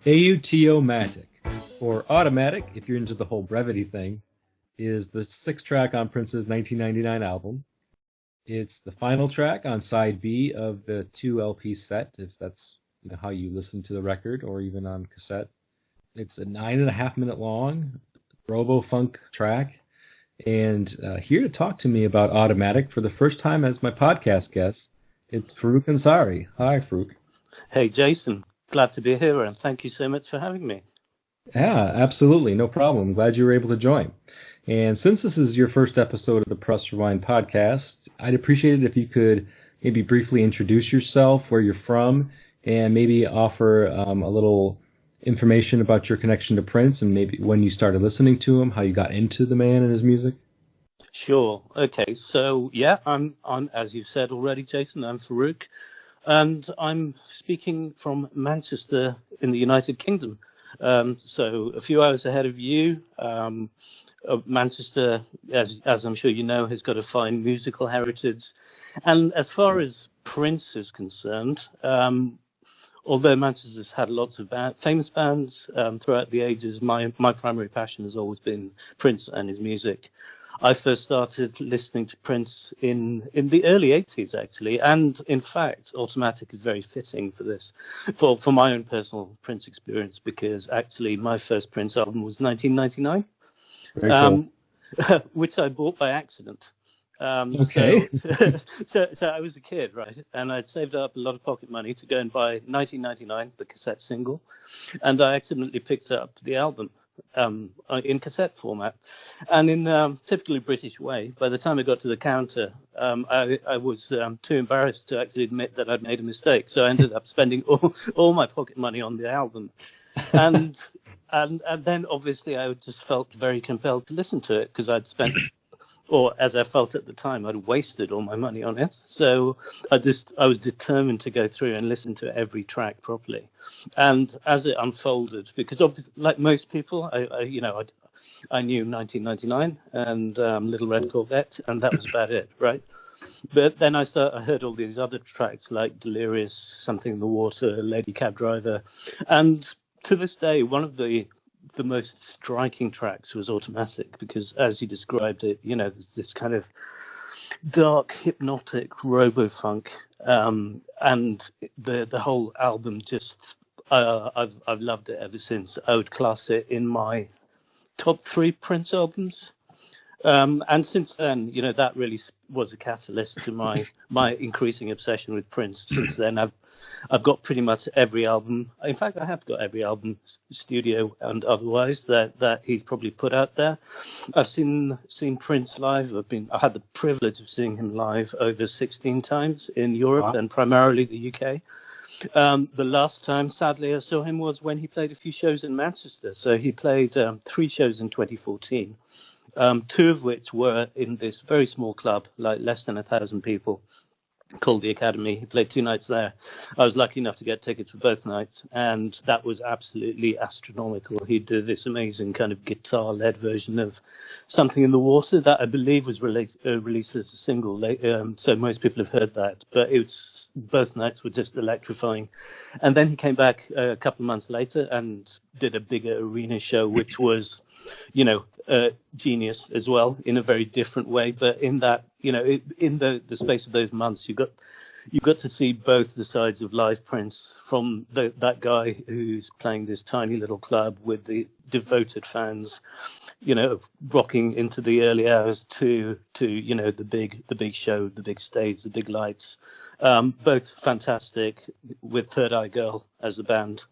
Automatic, or Automatic, if you're into the whole brevity thing, is the sixth track on Prince's 1999 album. It's the final track on side B of the 2 LP set, if that's how you listen to the record, or even on cassette. It's a 9.5-minute long robo-funk track. And here to talk to me about Automatic for the first time as my podcast guest, it's Farooq Ansari. Hi, Farooq. Hey, Jason. Glad to be here, and thank you so much for having me. Yeah, absolutely. No problem. Glad you were able to join. And since this is your first episode of the Press Rewind podcast, I'd appreciate it if you could maybe briefly introduce yourself, where you're from, and maybe offer a little information about your connection to Prince and maybe when you started listening to him, how you got into the man and his music. Sure. Okay. So, yeah, I'm as you've said already, Jason, I'm Farooq, and I'm speaking from Manchester in the United Kingdom. So a few hours ahead of you. Manchester, as I'm sure you know, has got a fine musical heritage. And as far as Prince is concerned, although Manchester's had lots of famous bands throughout the ages, my primary passion has always been Prince and his music. I first started listening to Prince in the early 80s, actually. And in fact, Automatic is very fitting for this, for my own personal Prince experience, because actually my first Prince album was 1999. Very cool. Which I bought by accident. Okay. So I was a kid, right? And I'd saved up a lot of pocket money to go and buy 1999, the cassette single. And I accidentally picked up the album in cassette format. And in typically British way, by the time I got to the counter, I was too embarrassed to actually admit that I'd made a mistake. So I ended up spending all my pocket money on the album. And then obviously I just felt very compelled to listen to it because I'd spent, or as I felt at the time, I'd wasted all my money on it. So I was determined to go through and listen to every track properly. And as it unfolded, because obviously, like most people, I knew 1999 and Little Red Corvette, and that was about it, right? But then I heard all these other tracks like Delirious, Something in the Water, Lady Cab Driver, and to this day, one of the most striking tracks was Automatic, because as you described it, there's this kind of dark, hypnotic robo-funk, and the whole album just, I've loved it ever since. I would class it in my top 3 Prince albums. And since then, that really was a catalyst to my increasing obsession with Prince. Since then, I've got pretty much every album. In fact, I have got every album, studio and otherwise, that he's probably put out there. I've seen Prince live. I had the privilege of seeing him live over 16 times in Europe and primarily the UK. The last time, sadly, I saw him was when he played a few shows in Manchester. So he played 3 shows in 2014. 2 of which were in this very small club, like less than 1,000 people, called the Academy. He played 2 nights there. I was lucky enough to get tickets for both nights, and that was absolutely astronomical. He did this amazing kind of guitar-led version of Something in the Water that I believe was released as a single, so most people have heard that. But both nights were just electrifying. And then he came back a couple of months later and did a bigger arena show, which was, genius as well, in a very different way. But in that, in the space of those months, you got to see both the sides of live Prince, from that guy who's playing this tiny little club with the devoted fans, rocking into the early hours, to the big show, the big stage, the big lights, both fantastic, with Third Eye Girl as a band.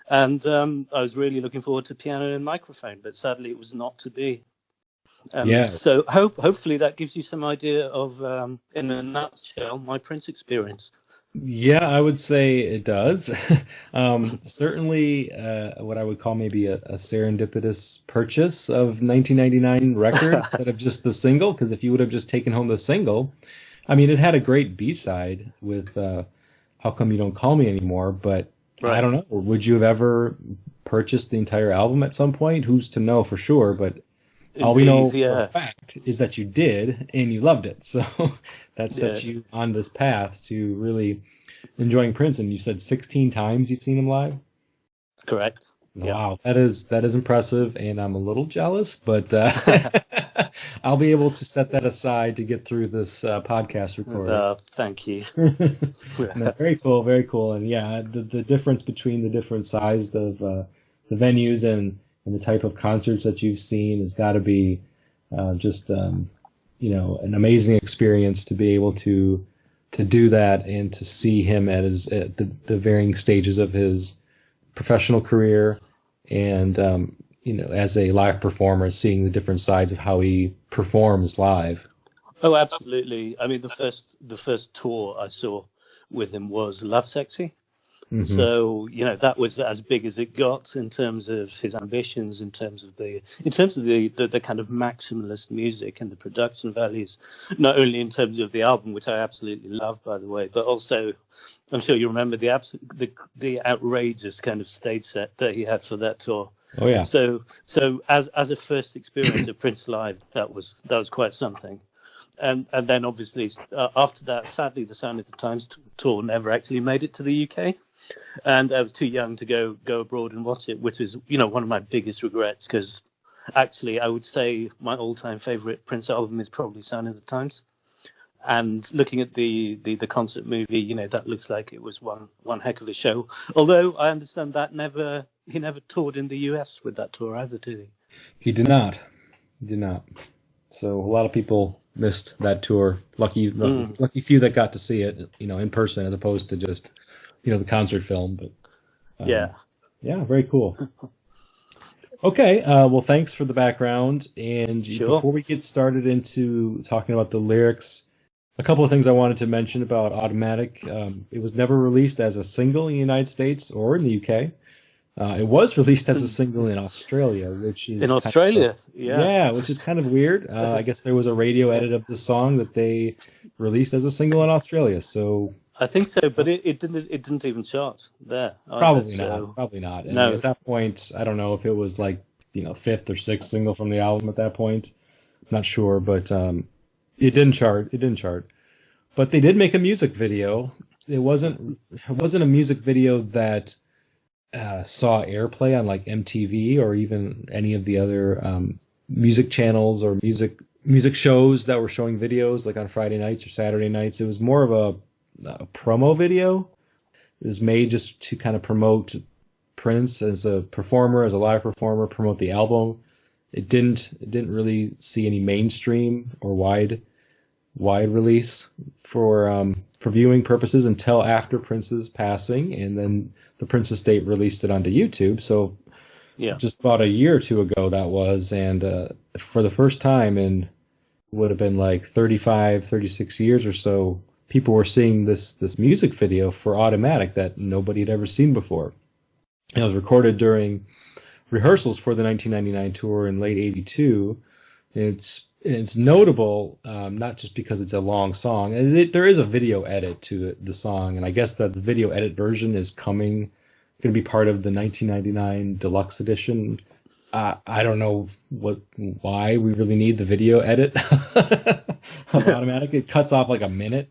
And I was really looking forward to Piano and Microphone, but sadly it was not to be. So hopefully that gives you some idea of, in a nutshell, my Prince experience. Yeah, I would say it does. Certainly what I would call maybe a serendipitous purchase of 1999 record instead of just the single, because if you would have just taken home the single, I mean, it had a great B-side with How Come You Don't Call Me Anymore, but right. I don't know. Would you have ever purchased the entire album at some point? Who's to know for sure? But all we know for a fact is that you did, and you loved it. So that sets you on this path to really enjoying Prince. And you said 16 times you've seen him live? Correct. Wow, that is impressive, and I'm a little jealous, but I'll be able to set that aside to get through this podcast recording. Thank you. No, very cool, very cool, and yeah, the difference between the different sizes of the venues and the type of concerts that you've seen has got to be just an amazing experience to be able to do that and to see him at the varying stages of his professional career, and as a live performer, seeing the different sides of how he performs live. Oh, absolutely. I mean, the first tour I saw with him was Love Sexy. Mm-hmm. So that was as big as it got in terms of his ambitions, in terms of the kind of maximalist music and the production values, not only in terms of the album, which I absolutely love, by the way, but also, I'm sure you remember the outrageous kind of stage set that he had for that tour. Oh yeah. So as a first experience of Prince live, that was quite something. And then obviously after that, sadly, the Sound of the Times tour never actually made it to the UK, and I was too young to go abroad and watch it, which is one of my biggest regrets, because actually I would say my all-time favorite Prince album is probably Sound of the Times. And looking at the concert movie, that looks like it was one heck of a show. Although I understand that he never toured in the US with that tour either, did he? He did not. So a lot of people missed that tour. Lucky few that got to see it, in person, as opposed to just, the concert film. But yeah, very cool. Okay, well, thanks for the background. And sure. Before we get started into talking about the lyrics, a couple of things I wanted to mention about Automatic. It was never released as a single in the United States or in the UK. It was released as a single in Australia, which is which is kind of weird. I guess there was a radio edit of the song that they released as a single in Australia. So I think so, but it didn't even chart there. Probably not. And no. At that point, I don't know if it was like fifth or sixth single from the album at that point. Not sure, but it didn't chart. But they did make a music video. It wasn't a music video that saw airplay on like MTV or even any of the other music channels or music shows that were showing videos like on Friday nights or Saturday nights. It was more of a promo video. It was made just to kind of promote Prince as a performer, as a live performer, promote the album. It didn't really see any mainstream or wide release for viewing purposes until after Prince's passing, and then the Prince estate released it onto YouTube. So just about a year or two ago that was, and for the first time in would have been like 35, 36 years or so, people were seeing this music video for Automatic that nobody had ever seen before. It was recorded during rehearsals for the 1999 tour in late '82. It's notable, not just because it's a long song. There is a video edit to the song, and I guess that the video edit version is going to be part of the 1999 deluxe edition. I don't know why we really need the video edit of Automatic. It cuts off like a minute,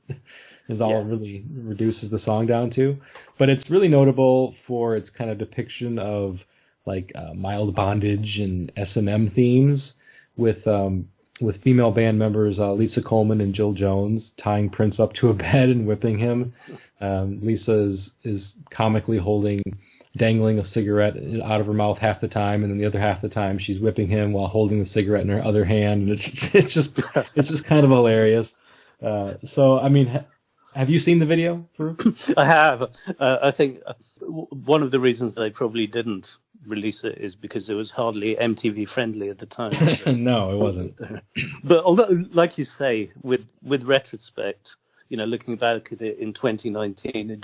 is all it really reduces the song down to. But it's really notable for its kind of depiction of like mild bondage and S&M themes with female band members Lisa Coleman and Jill Jones tying Prince up to a bed and whipping him. Lisa is comically dangling a cigarette out of her mouth half the time, and then the other half the time she's whipping him while holding the cigarette in her other hand, and it's just kind of hilarious. So I mean, have you seen the video, Farooq? I have. I think one of the reasons they probably didn't release it is because it was hardly MTV friendly at the time. No, it wasn't. But although, like you say, with retrospect, looking back at it in 2019,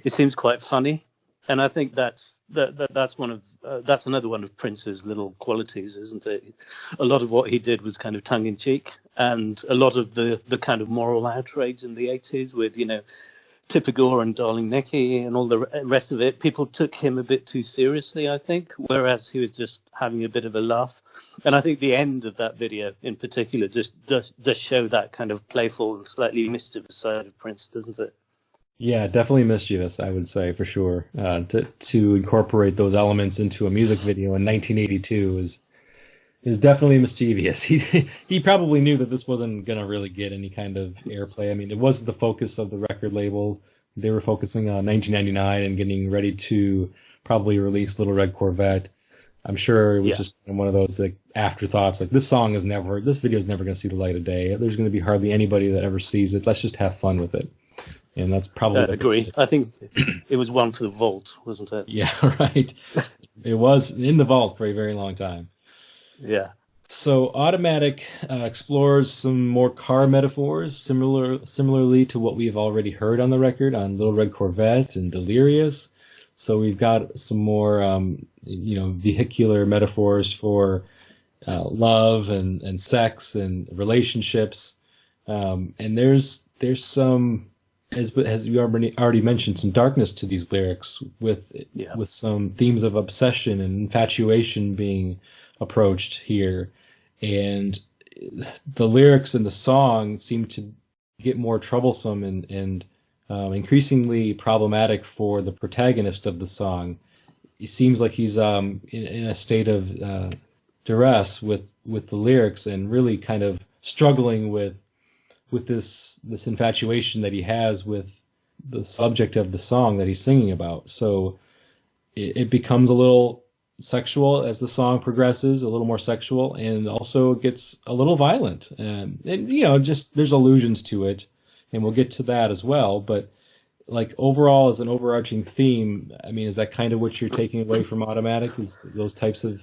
it seems quite funny, and I think that's another one of Prince's little qualities, isn't it? A lot of what he did was kind of tongue in cheek, and a lot of the kind of moral outrage in the 80s with Tipper Gore and Darling Nikki and all the rest of it, people took him a bit too seriously, I think, whereas he was just having a bit of a laugh. And I think the end of that video in particular just does show that kind of playful and slightly mischievous side of Prince, doesn't it? Yeah, definitely mischievous, I would say for sure. To incorporate those elements into a music video in 1982 is definitely mischievous. He probably knew that this wasn't gonna really get any kind of airplay. I mean, it wasn't the focus of the record label. They were focusing on 1999 and getting ready to probably release Little Red Corvette. I'm sure it was Yeah, just one of those like afterthoughts. Like this video is never going to see the light of day. There's going to be hardly anybody that ever sees it. Let's just have fun with it. And that's I probably what they agree. did. I think it was one for the vault, wasn't it? Yeah, right. It was in the vault for a very long time. Yeah. So Automatic explores some more car metaphors, similarly to what we've already heard on the record on Little Red Corvette and Delirious. So we've got some more, vehicular metaphors for love and sex and relationships. And there's some, as you already mentioned, some darkness to these lyrics Yeah. with some themes of obsession and infatuation being approached here. And the lyrics in the song seem to get more troublesome and increasingly problematic for the protagonist of the song. It seems like he's in a state of duress with the lyrics and really kind of struggling with this infatuation that he has with the subject of the song that he's singing about. So it becomes a little sexual as the song progresses, a little more sexual, and also it gets a little violent. And just there's allusions to it, and we'll get to that as well. But like overall, as an overarching theme, I mean, is that kind of what you're taking away from Automatic? Is those types of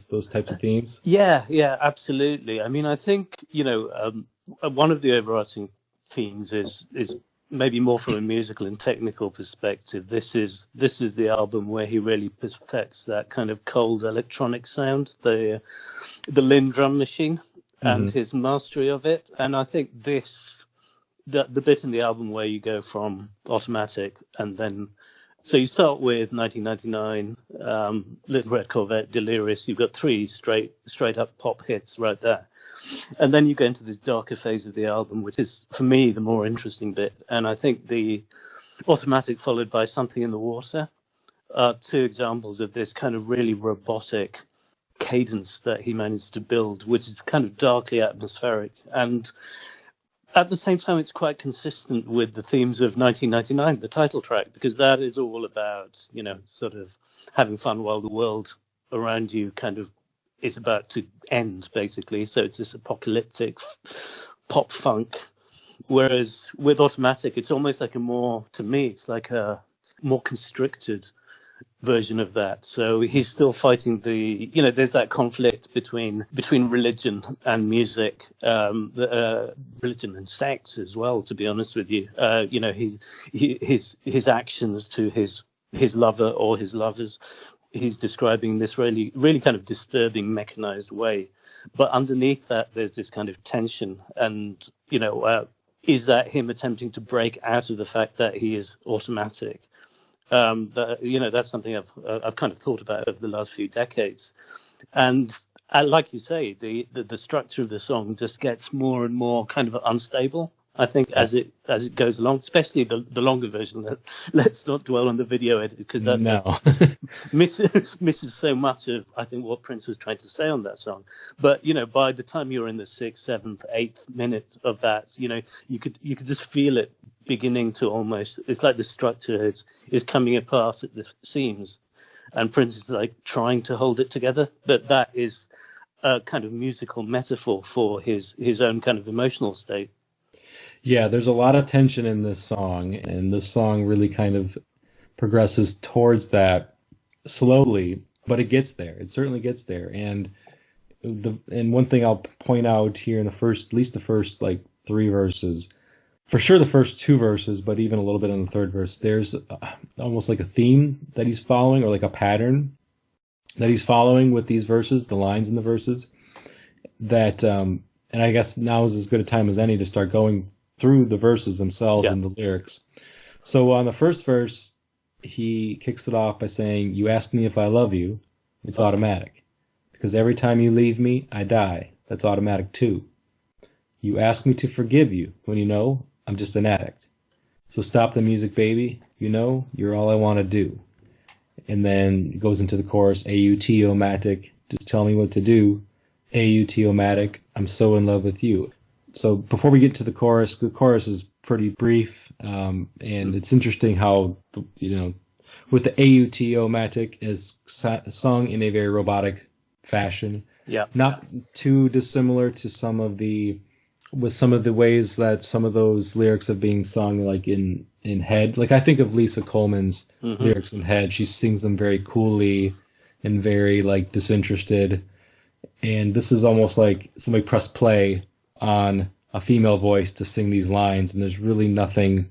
themes? Yeah, yeah, absolutely. I mean, I think, one of the overarching themes is maybe more from a musical and technical perspective. This is the album where he really perfects that kind of cold electronic sound, the Linn drum machine, and Hmm. his mastery of it. And I think the bit in the album where you go from Automatic and then so you start with 1999, Little Red Corvette, Delirious. You've got three straight up pop hits right there, and then you go into this darker phase of the album, which is for me the more interesting bit. And I think the Automatic followed by Something in the Water are two examples of this kind of really robotic cadence that he managed to build, which is kind of darkly atmospheric and at the same time, it's quite consistent with the themes of 1999, the title track, because that is all about, sort of having fun while the world around you kind of is about to end, basically. So it's this apocalyptic pop funk. Whereas with Automatic, it's almost like to me, it's like a more constricted version of that. So he's still fighting there's that conflict between religion and music, religion and sex as well. To be honest with you, his actions to his lover or his lovers, he's describing this really really kind of disturbing mechanized way. But underneath that, there's this kind of tension, and is that him attempting to break out of the fact that he is automatic? That's something I've kind of thought about over the last few decades, and like you say, the structure of the song just gets more and more kind of unstable. I think as it goes along, especially the longer version. Let's not dwell on the video edit because that No. misses so much of I think what Prince was trying to say on that song. But by the time you're in the sixth, seventh, eighth minute of that, you could just feel it beginning to almost. It's like the structure is coming apart at the seams, and Prince is like trying to hold it together. But that is a kind of musical metaphor for his own kind of emotional state. Yeah, there's a lot of tension in this song, and this song really kind of progresses towards that slowly, but it gets there. It certainly gets there. And one thing I'll point out here in at least the first like three verses, for sure the first two verses, but even a little bit in the third verse, there's almost like a theme that he's following, or like a pattern that he's following with these verses, the lines in the verses. And I guess now is as good a time as any to start going through the verses themselves Yeah. and the lyrics. So on the first verse, he kicks it off by saying, "You ask me if I love you, it's automatic. Because every time you leave me, I die. That's automatic too. You ask me to forgive you when you know I'm just an addict. So stop the music, baby. You know, you're all I want to do. And then it goes into the chorus, AUT-O-matic, just tell me what to do. AUT-O-matic, I'm so in love with you. So before we get to the chorus is pretty brief, and it's interesting how, you know, with the AUT-O-matic is sung in a very robotic fashion. Yeah. Not too dissimilar to some of the ways that some of those lyrics are being sung, like in Head. Like I think of Lisa Coleman's lyrics in Head. She sings them very coolly and very like disinterested. And this is almost like somebody pressed play on a female voice to sing these lines, and there's really nothing,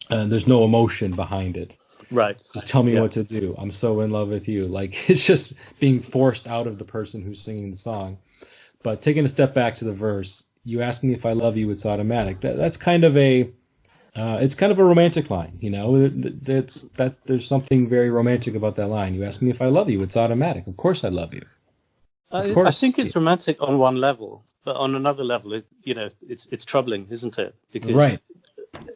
there's no emotion behind it. Right. Just tell me what to do. I'm so in love with you. Like it's just being forced out of the person who's singing the song. But taking a step back to the verse, you ask me if I love you, it's automatic. That's kind of it's kind of a romantic line, you know. There's something very romantic about that line. You ask me if I love you, it's automatic. Of course I love you. I think it's romantic on one level, but on another level, it's troubling, isn't it?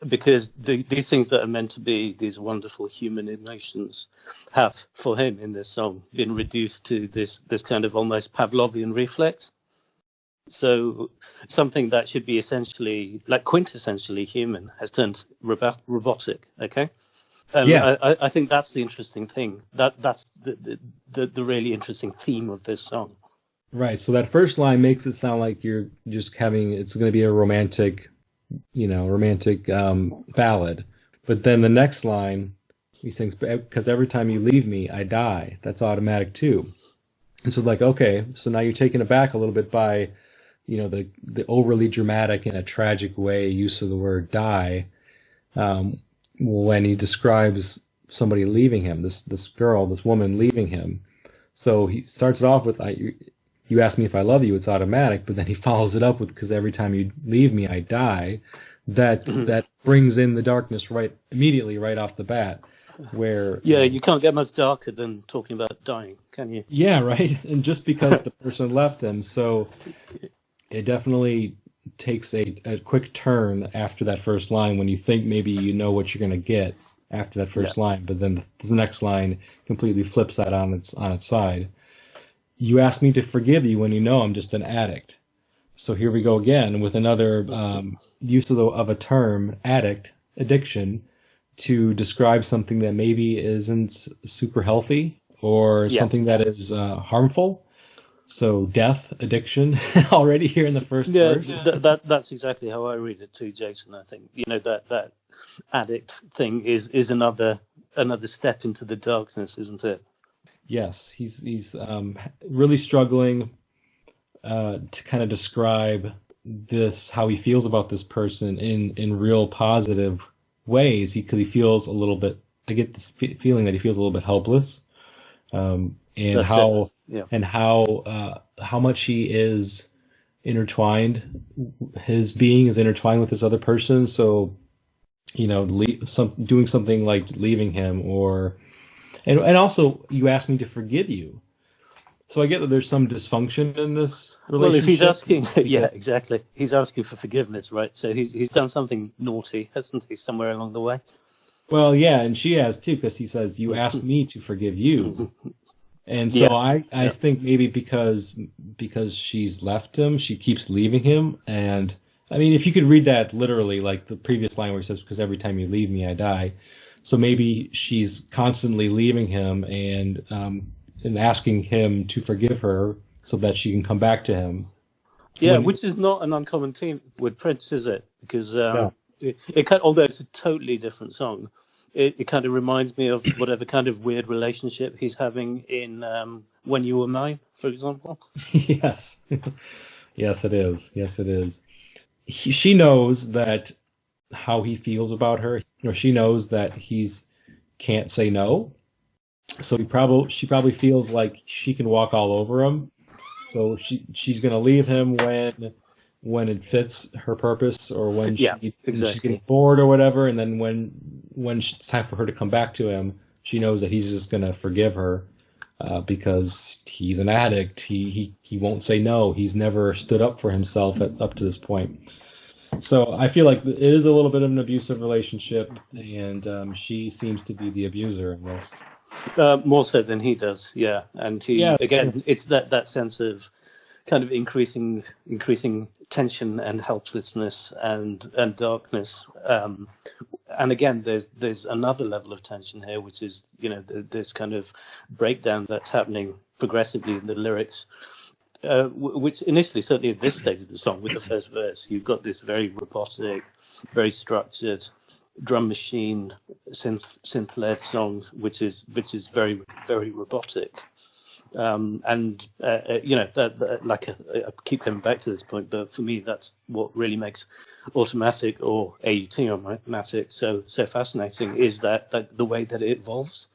Because these things that are meant to be these wonderful human emotions have, for him in this song, been reduced to this kind of almost Pavlovian reflex. So something that should be essentially, like quintessentially human, has turned robotic. Okay. I think that's the interesting thing. That's the really interesting theme of this song. Right. So that first line makes it sound like you're just it's going to be a romantic ballad. But then the next line, he sings, because every time you leave me, I die. That's automatic too. And so like, okay, so now you're taken aback a little bit by, you know, the overly dramatic in a tragic way use of the word die, when he describes somebody leaving him, this woman leaving him. So he starts it off with, you ask me if I love you, it's automatic, but then he follows it up with, because every time you leave me, I die. That brings in the darkness immediately right off the bat. Where you can't get much darker than talking about dying, can you? Yeah, right. And just because the person left him, so it definitely takes a quick turn after that first line when you think maybe you know what you're going to get after that first line, but then the next line completely flips that on its side. You ask me to forgive you when you know I'm just an addict. So here we go again with another use of a term, addiction, to describe something that maybe isn't super healthy or something that is harmful. So death, addiction, already here in the first verse. That's exactly how I read it too, Jason. I think that addict thing is another step into the darkness, isn't it? Yes, he's really struggling to kind of describe how he feels about this person in real positive ways, because he feels a little bit. I get this feeling that he feels a little bit helpless, and how much he is intertwined. His being is intertwined with this other person. So, you know, doing something like leaving him, and also you asked me to forgive you. So I get that there's some dysfunction in this relationship. Well, if he's asking, exactly. He's asking for forgiveness, right? So he's done something naughty, hasn't he, somewhere along the way? Well, yeah, and she has too, because he says, you asked me to forgive you. And so I think maybe because she's left him, she keeps leaving him. And I mean, if you could read that literally, like the previous line where he says, because every time you leave me, I die. So maybe she's constantly leaving him and asking him to forgive her so that she can come back to him. Yeah, which is not an uncommon theme with Prince, is it? Because although it's a totally different song, it kind of reminds me of whatever kind of weird relationship he's having in When You Were Mine, for example. Yes. Yes, it is. Yes, it is. She knows that how he feels about her, or she knows that he's can't say no. So she probably feels like she can walk all over him. So she's going to leave him when it fits her purpose, or when she's getting bored or whatever. And then when it's time for her to come back to him, she knows that he's just going to forgive her because he's an addict. He won't say no. He's never stood up for himself up to this point. So I feel like it is a little bit of an abusive relationship, and she seems to be the abuser in this. More so than he does, yeah. And he Yeah, again, it's that sense of kind of increasing tension and helplessness and darkness. And again, there's another level of tension here, which is this kind of breakdown that's happening progressively in the lyrics. Which initially, certainly at this stage of the song, with the first verse, you've got this very robotic, very structured drum machine synth-led song, which is very very robotic. I keep coming back to this point, but for me, that's what really makes automatic or AUT-omatic so fascinating, is that the way that it evolves,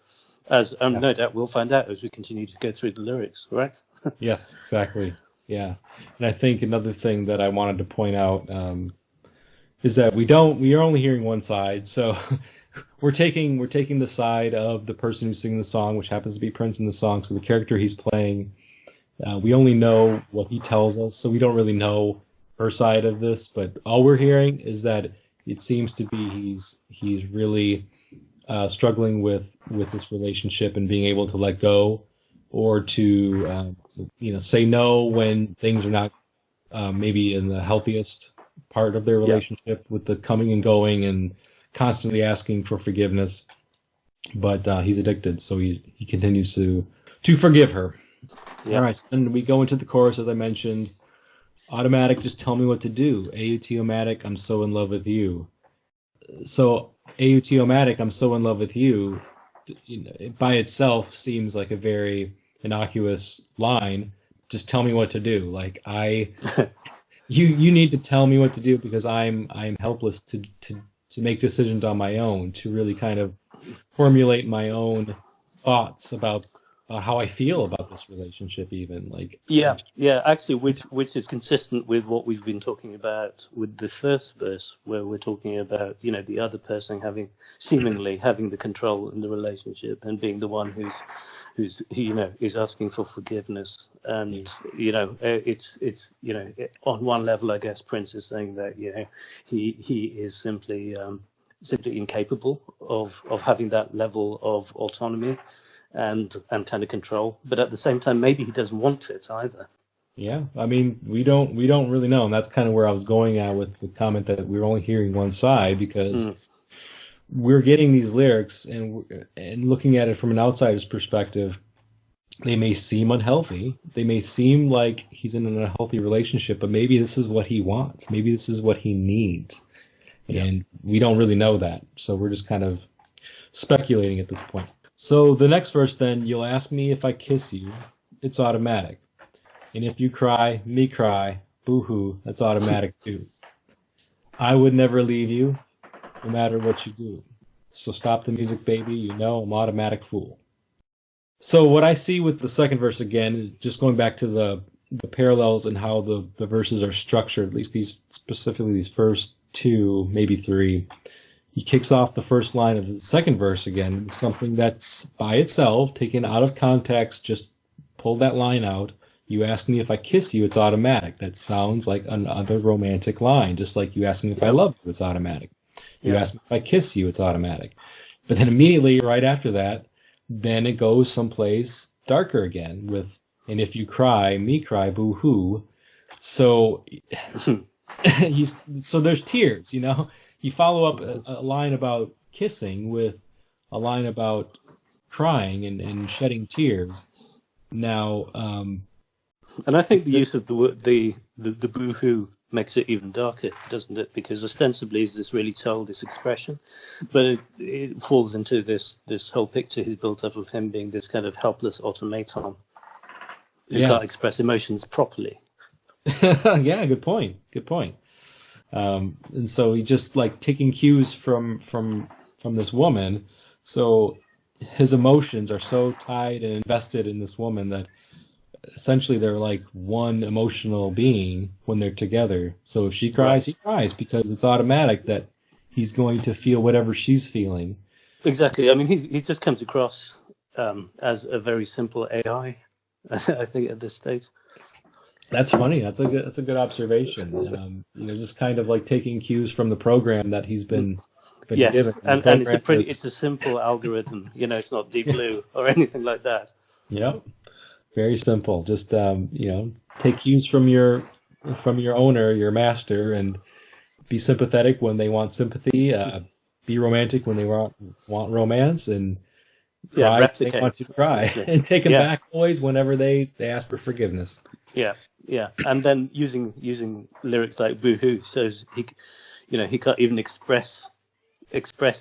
as no doubt we'll find out as we continue to go through the lyrics, right? yes, exactly. Yeah, and I think another thing that I wanted to point out is that we are only hearing one side, so we're taking the side of the person who's singing the song, which happens to be Prince in the song. So the character he's playing, we only know what he tells us, so we don't really know her side of this. But all we're hearing is that it seems to be he's really struggling with this relationship and being able to let go, or to say no when things are not maybe in the healthiest part of their relationship, with the coming and going and constantly asking for forgiveness. But he's addicted, so he continues to forgive her. All right, so then we go into the chorus, as I mentioned. Automatic, just tell me what to do. AUT-O-Matic, I'm so in love with you. So AUT-O-Matic, I'm so in love with you, it by itself seems like a very innocuous line. Just tell me what to do. Like, you need to tell me what to do, because I'm helpless to make decisions on my own, to really kind of formulate my own thoughts about how I feel about this relationship, even. Actually, which is consistent with what we've been talking about with the first verse, where we're talking about the other person seemingly having the control in the relationship and being the one who's is asking for forgiveness. And it's on one level, I guess Prince is saying that he is simply incapable of having that level of autonomy and kind of control, but at the same time, maybe he doesn't want it either. Yeah, I mean, we don't really know, and that's kind of where I was going at with the comment that we're only hearing one side, because we're getting these lyrics and looking at it from an outsider's perspective. They may seem unhealthy, they may seem like he's in an unhealthy relationship, but maybe this is what he wants, maybe this is what he needs, and we don't really know that, so we're just kind of speculating at this point. So the next verse, then, you'll ask me if I kiss you, it's automatic. And if you cry, me cry, boo-hoo, that's automatic too. I would never leave you, no matter what you do. So stop the music, baby, I'm automatic fool. So what I see with the second verse, again, is just going back to the parallels and how the verses are structured, at least specifically these first two, maybe three. He kicks off the first line of the second verse again, something that's by itself, taken out of context, just pull that line out. You ask me if I kiss you, it's automatic. That sounds like another romantic line, just like you ask me if I love you, it's automatic. You ask me if I kiss you, it's automatic. But then immediately, right after that, then it goes someplace darker again with, and if you cry, me cry, boo-hoo. So, so there's tears, You follow up a line about kissing with a line about crying and shedding tears. Now, and I think the use of the boo-hoo makes it even darker, doesn't it? Because ostensibly is this really childish expression, but it falls into this whole picture he's built up of him being this kind of helpless automaton who can't express emotions properly. Yeah, good point. And so he just taking cues from this woman. So his emotions are so tied and invested in this woman that essentially they're like one emotional being when they're together. So if she cries, he cries, because it's automatic that he's going to feel whatever she's feeling. Exactly. I mean, he just comes across as a very simple AI, I think, at this stage. That's funny. That's a good observation. Just kind of like taking cues from the program that he's been Yes, given. And the and program it's a simple algorithm. It's not Deep Blue or anything like that. Yep, very simple. Just take cues from your owner, your master, and be sympathetic when they want sympathy. Be romantic when they want romance, and cry when they want to cry, and take them back always whenever they ask for forgiveness. Yeah, and then using lyrics like "boo-hoo," so he can't even express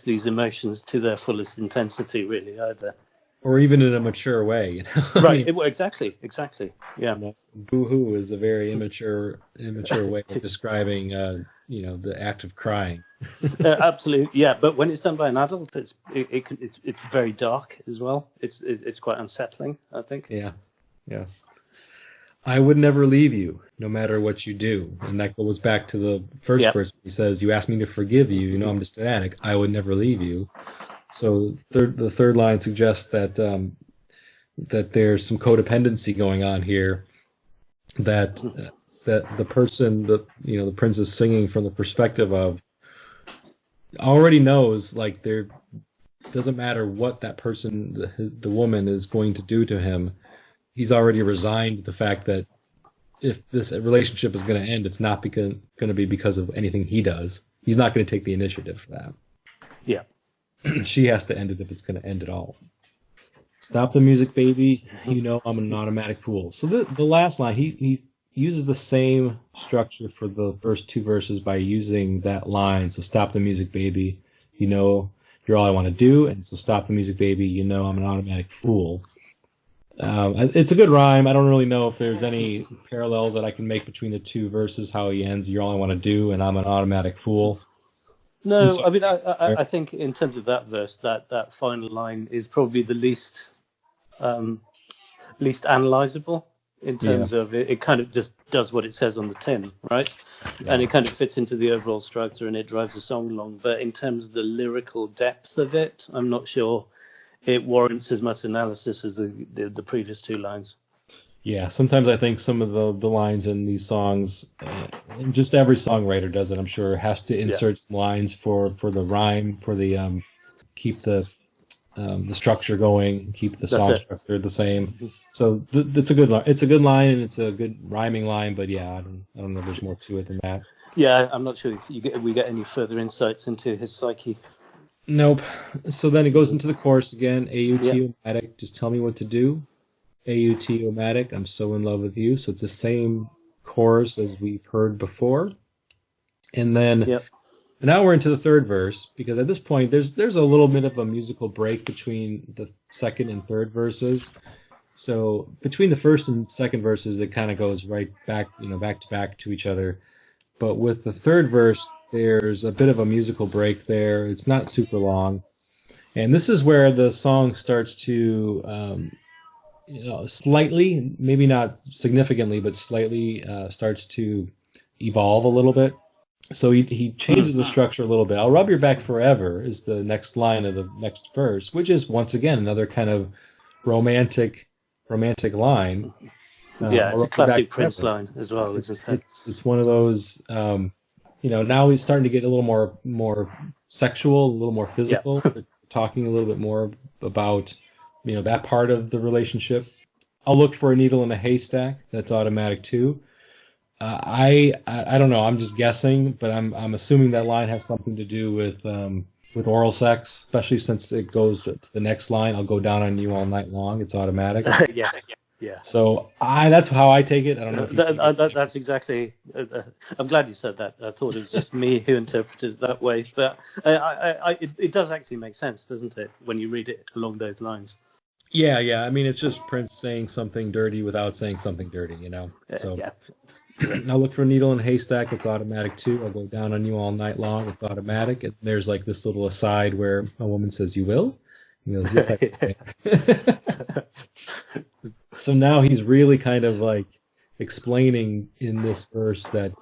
these emotions to their fullest intensity, really, either. Or even in a mature way, Right. Exactly. Yeah. Boo-hoo is a very immature way of describing, the act of crying. Absolutely. Yeah. But when it's done by an adult, it's very dark as well. It's quite unsettling, I think. Yeah. I would never leave you, no matter what you do. And that goes back to the first verse. He says, you ask me to forgive you. I'm just an addict. I would never leave you. So the third line suggests that that there's some codependency going on here. That the person that the prince is singing from the perspective of already knows, like, there doesn't matter what that person, the woman, is going to do to him. He's already resigned to the fact that if this relationship is going to end, it's not going to be because of anything he does. He's not going to take the initiative for that. Yeah. She has to end it if it's going to end at all. Stop the music, baby. I'm an automatic fool. So the last line, he uses the same structure for the first two verses by using that line. So stop the music, baby. You're all I want to do. And so stop the music, baby. I'm an automatic fool. It's a good rhyme. I don't really know if there's any parallels that I can make between the two verses, how he ends, you're all I want to do, and I'm an automatic fool. No, I mean, I think in terms of that verse, that final line is probably the least analyzable in terms of it kind of just does what it says on the tin, right? Yeah. And it kind of fits into the overall structure and it drives the song along. But in terms of the lyrical depth of it, I'm not sure it warrants as much analysis as the previous two lines. Yeah, sometimes I think some of the lines in these songs, and just every songwriter does it, I'm sure, has to insert some lines for the rhyme, for the keep the structure going, keep the song structure the same. So it's a good line. It's a good line and it's a good rhyming line. But yeah, I don't know if there's more to it than that. Yeah, I'm not sure if we get any further insights into his psyche. Nope. So then it goes into the chorus again. AUT-O-Matic, just tell me what to do. AUT-O-Matic, I'm so in love with you. So it's the same chorus as we've heard before. And then now we're into the third verse, because at this point there's a little bit of a musical break between the second and third verses. So between the first and second verses, it kind of goes right back, back to back to each other. But with the third verse, there's a bit of a musical break there. It's not super long. And this is where the song starts to, slightly, maybe not significantly, but slightly starts to evolve a little bit. So he changes the structure a little bit. I'll rub your back forever is the next line of the next verse, which is, once again, another kind of romantic line. It's a classic Prince line as well. It's one of those, now he's starting to get a little more sexual, a little more physical. Yeah. Talking a little bit more about, that part of the relationship. I'll look for a needle in a haystack. That's automatic too. I don't know. I'm just guessing, but I'm assuming that line has something to do with oral sex, especially since it goes to the next line. I'll go down on you all night long. It's automatic. Yes. Yeah. So that's how I take it. I don't know. That's exactly. I'm glad you said that. I thought it was just me who interpreted it that way, but it does actually make sense, doesn't it, when you read it along those lines? Yeah. I mean, it's just Prince saying something dirty without saying something dirty, So I'll look for a needle in a haystack. It's automatic too. I'll go down on you all night long. It's automatic. And there's like this little aside where a woman says, "You will?" He goes, "Yes, I can." So now he's really kind of like explaining in this verse that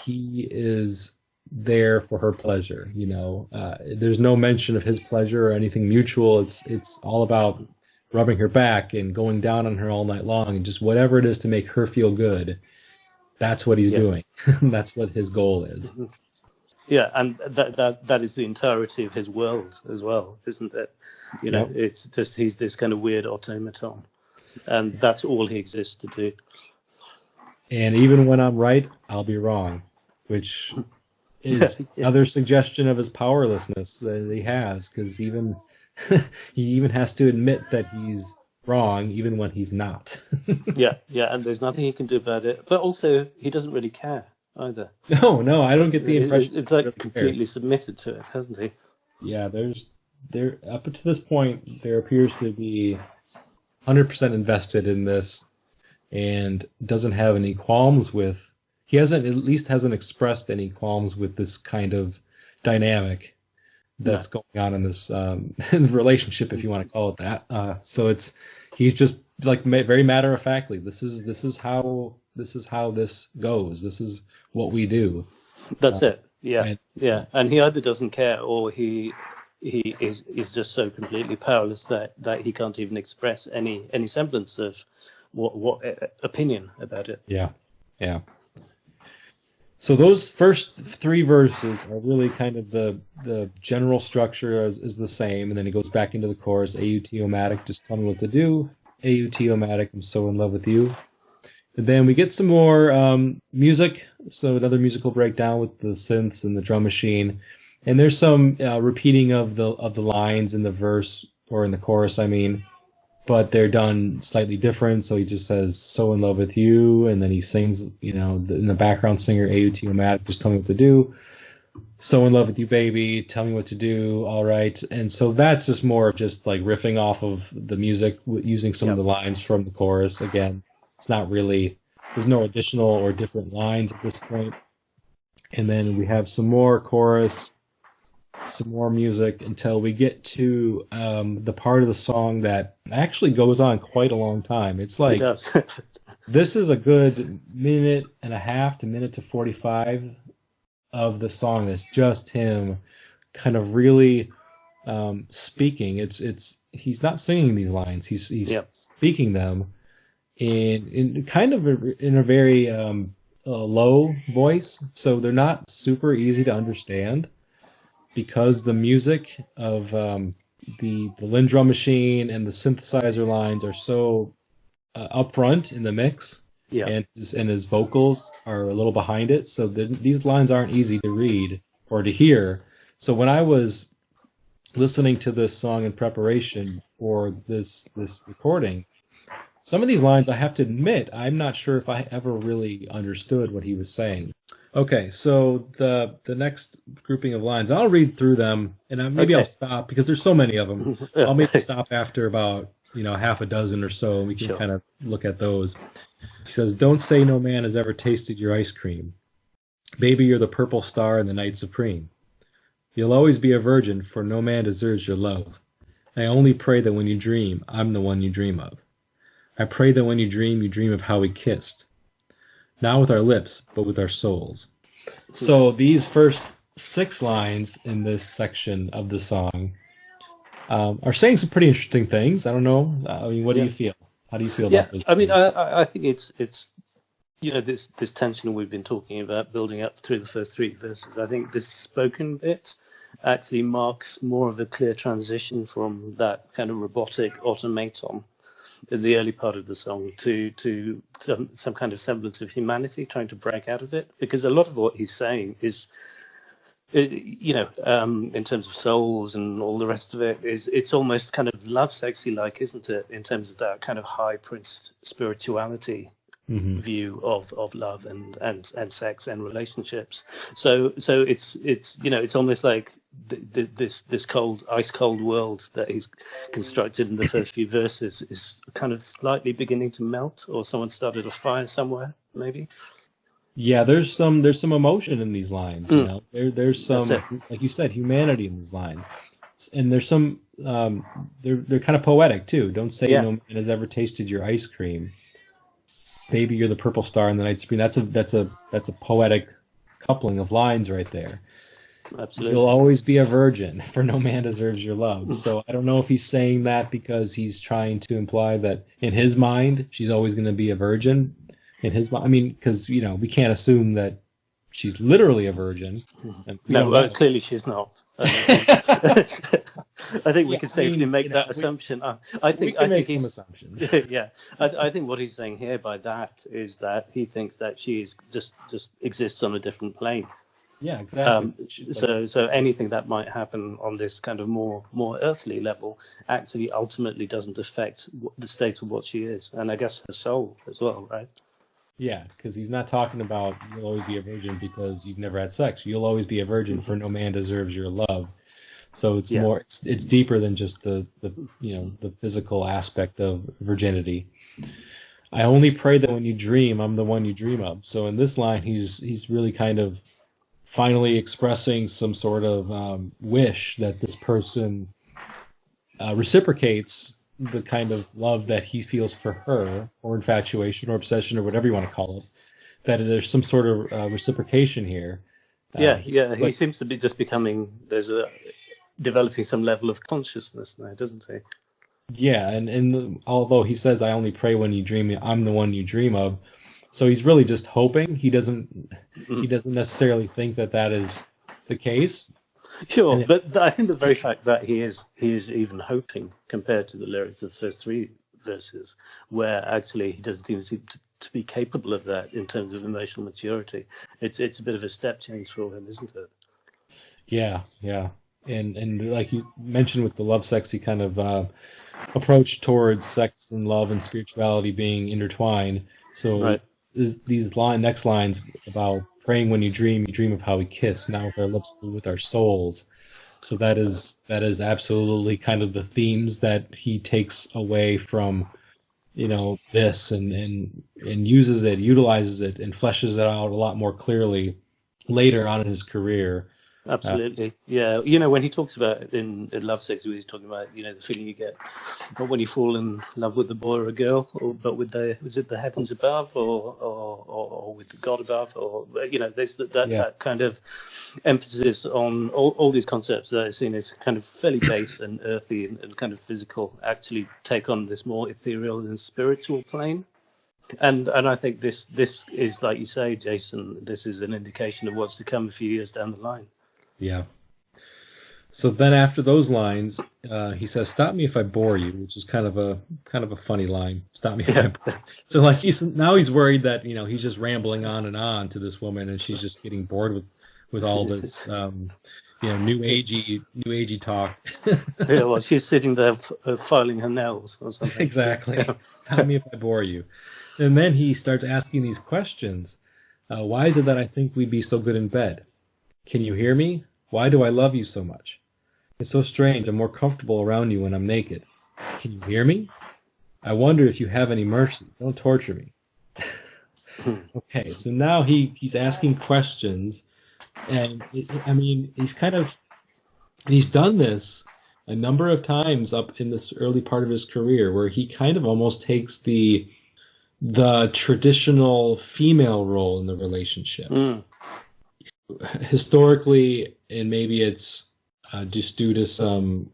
he is there for her pleasure. There's no mention of his pleasure or anything mutual. It's all about rubbing her back and going down on her all night long, and just whatever it is to make her feel good. That's what he's doing. That's what his goal is. Yeah, and that is the entirety of his world as well, isn't it? You know, it's just he's this kind of weird automaton, and that's all he exists to do. And even when I'm right, I'll be wrong, which is another suggestion of his powerlessness that he has, because even he even has to admit that he's wrong, even when he's not. yeah, and there's nothing he can do about it. But also, he doesn't really care either. No, I don't get the impression. It's like completely submitted to it, hasn't he? Yeah, there up to this point, there appears to be 100% invested in this, and doesn't have any qualms with. He at least hasn't expressed any qualms with this kind of dynamic that's going on in this relationship, if you want to call it that. So he's just like very matter of factly. This is how this goes. This is what we do. That's it. Yeah, and he either doesn't care, or he is just so completely powerless that he can't even express any semblance of what opinion about it. Yeah. So those first three verses are really kind of the general structure is the same, and then he goes back into the chorus. AUT-O-Matic, just tell me what to do. AUT-O-Matic, I'm so in love with you. And then we get some more music, so another musical breakdown with the synths and the drum machine. And there's some repeating of the lines in the verse, or in the chorus, I mean, but they're done slightly different. So he just says, so in love with you, and then he sings, in the background singer, AUT-O-Matic, just tell me what to do. So in love with you, baby, tell me what to do, all right. And so that's just more of just like riffing off of the music, using some of the lines from the chorus. Again, it's not really, there's no additional or different lines at this point. And then we have some more chorus, some more music, until we get to the part of the song that actually goes on quite a long time. It's like, it does. This is a good minute and a half to minute to 45 of the song that's just him kind of really speaking. He's not singing these lines. He's speaking them in kind of in a very low voice, so they're not super easy to understand, because the music of the Linn drum machine and the synthesizer lines are so up front in the mix, and his vocals are a little behind it, so these lines aren't easy to read or to hear. So when I was listening to this song in preparation for this recording, some of these lines, I have to admit, I'm not sure if I ever really understood what he was saying. Okay, so the next grouping of lines, I'll read through them, and maybe I'll stop, because there's so many of them. I'll maybe stop after about half a dozen or so, and we can kind of look at those. He says, don't say no man has ever tasted your ice cream. Baby, you're the purple star in the night supreme. You'll always be a virgin, for no man deserves your love. I only pray that when you dream, I'm the one you dream of. I pray that when you dream of how we kissed. Not with our lips, but with our souls. So these first 6 lines in this section of the song are saying some pretty interesting things. I don't know. I mean, what do you feel? How do you feel about this? I mean, I think it's this tension we've been talking about building up through the first 3 verses. I think this spoken bit actually marks more of a clear transition from that kind of robotic automaton in the early part of the song to some kind of semblance of humanity trying to break out of it, because a lot of what he's saying is, in terms of souls and all the rest of it, it's almost kind of love sexy like, isn't it, in terms of that kind of high priest spirituality view of love and sex and relationships. So it's almost like this ice cold world that he's constructed in the first few verses is kind of slightly beginning to melt, or someone started a fire somewhere, maybe. Yeah, there's some emotion in these lines. There's some, like you said, humanity in these lines, and there's some they're kind of poetic too. Don't say no man has ever tasted your ice cream. Baby, you're the purple star in the night supreme. That's a poetic coupling of lines right there. Absolutely. You'll always be a virgin, for no man deserves your love. So I don't know if he's saying that because he's trying to imply that in his mind she's always going to be a virgin. In his mind, I mean, because we can't assume that she's literally a virgin. No, clearly she's not. I think we can safely make that assumption. I think some assumptions. Yeah, I think what he's saying here by that is that he thinks that she is just exists on a different plane. Yeah, exactly. So anything that might happen on this kind of more earthly level actually ultimately doesn't affect the state of what she is, and I guess her soul as well, right? Yeah, because he's not talking about you'll always be a virgin because you've never had sex. You'll always be a virgin, for no man deserves your love. So it's more, it's deeper than just the physical aspect of virginity. I only pray that when you dream, I'm the one you dream of. So in this line, he's really kind of finally expressing some sort of wish that this person reciprocates the kind of love that he feels for her, or infatuation, or obsession, or whatever you want to call it. That there's some sort of reciprocation here. He seems to be just developing some level of consciousness now, doesn't he? Yeah, and although he says, I only pray when you dream, I'm the one you dream of. So he's really just hoping. He doesn't necessarily think that is the case. Sure, but I think the very fact that he is even hoping, compared to the lyrics of the first three verses, where actually he doesn't even seem to be capable of that in terms of emotional maturity. It's a bit of a step change for him, isn't it? Yeah. And like you mentioned with the lovesexy kind of approach towards sex and love and spirituality being intertwined. So these next lines about praying when you dream of how we kiss, now with our lips, with our souls. So that is absolutely kind of the themes that he takes away from, this and utilizes it and fleshes it out a lot more clearly later on in his career. Absolutely, yeah. When he talks about it in Love Sex, he's talking about the feeling you get not when you fall in love with a boy or a girl, but with the heavens above, or with the God above, or there's that kind of emphasis on all these concepts that are seen as kind of fairly base and earthy and kind of physical, actually take on this more ethereal and spiritual plane. And I think this is, like you say, Jason, this is an indication of what's to come a few years down the line. Yeah. So then after those lines, he says, "Stop me if I bore you," which is kind of a funny line. Stop me if I bore you. So like he's worried that he's just rambling on and on to this woman, and she's just getting bored with all this new agey talk. Yeah, well, she's sitting there filing her nails or something. Exactly. Stop me if I bore you. And then he starts asking these questions. Why is it that I think we'd be so good in bed? Can you hear me? Why do I love you so much? It's so strange. I'm more comfortable around you when I'm naked. Can you hear me? I wonder if you have any mercy. Don't torture me. Okay, so now he's asking questions, and he's done this a number of times up in this early part of his career, where he kind of almost takes the traditional female role in the relationship. Historically, and maybe it's just due to some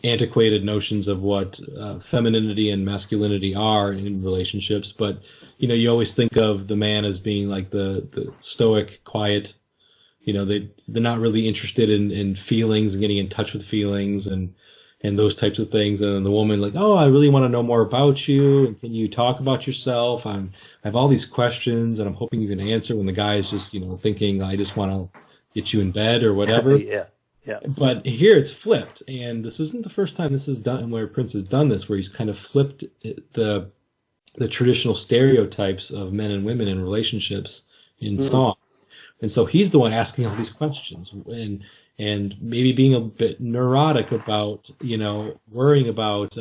antiquated notions of what femininity and masculinity are in relationships, but you always think of the man as being like the stoic, quiet. They're not really interested in feelings and getting in touch with feelings and those types of things. And then the woman, like, oh, I really want to know more about you. And can you talk about yourself? I have all these questions, and I'm hoping you can answer. When the guy is just, thinking, I just want to get you in bed or whatever. Yeah. But here it's flipped, and this isn't the first time this is done, where Prince has done this, where he's kind of flipped the traditional stereotypes of men and women in relationships in song. And so he's the one asking all these questions, and maybe being a bit neurotic about, worrying about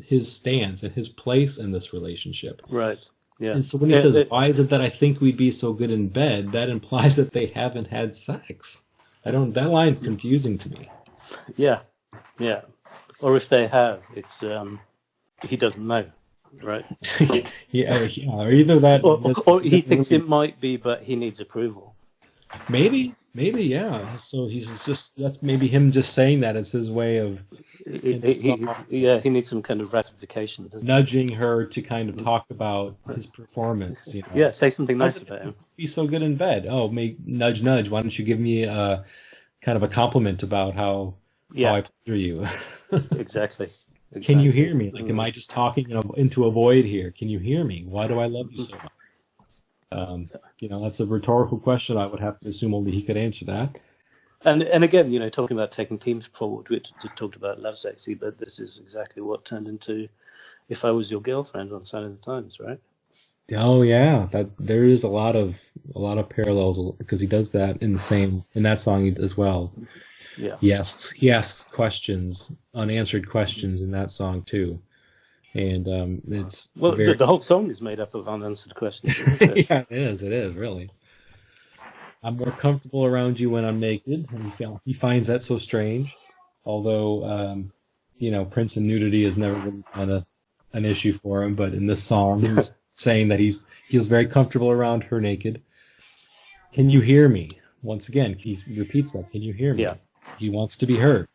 his stance and his place in this relationship. Right. Yeah. And so when he says, why is it that I think we'd be so good in bed, that implies that they haven't had sex. That line's confusing to me. Yeah. Or if they have, it's he doesn't know, right? yeah, or either that, or he thinks it might be, but he needs approval. Maybe, yeah. So he's just that's maybe him just saying that as his way of in the song Yeah, he needs some kind of ratification, doesn't nudging her to kind of talk about his performance. he? Yeah, say something Why nice did about him. it be so good in bed? Oh, nudge, nudge. Why don't you give me a kind of a compliment about how Yeah, I pleasure you? exactly, Can you exactly. hear me? Like, am I just talking into a void here? Can you hear me? Why do I love you so much? That's a rhetorical question. I would have to assume only he could answer that. And again, talking about taking themes forward, we just talked about love sexy, but this is exactly what turned into "If I Was Your Girlfriend" on Sign of the Times, right? Oh yeah, that there is a lot of parallels because he does that in that song as well. Yeah. He asks questions, unanswered questions in that song too, and it's Well, very the whole song is made up of unanswered questions, isn't it? yeah, it is really. I'm more comfortable around you when I'm naked, and he finds that so strange. Although Prince and nudity has never really been an issue for him, but in this song he's saying that he feels very comfortable around her naked. Can you hear me? Once again, he repeats that. Can you hear me? Yeah. He wants to be heard.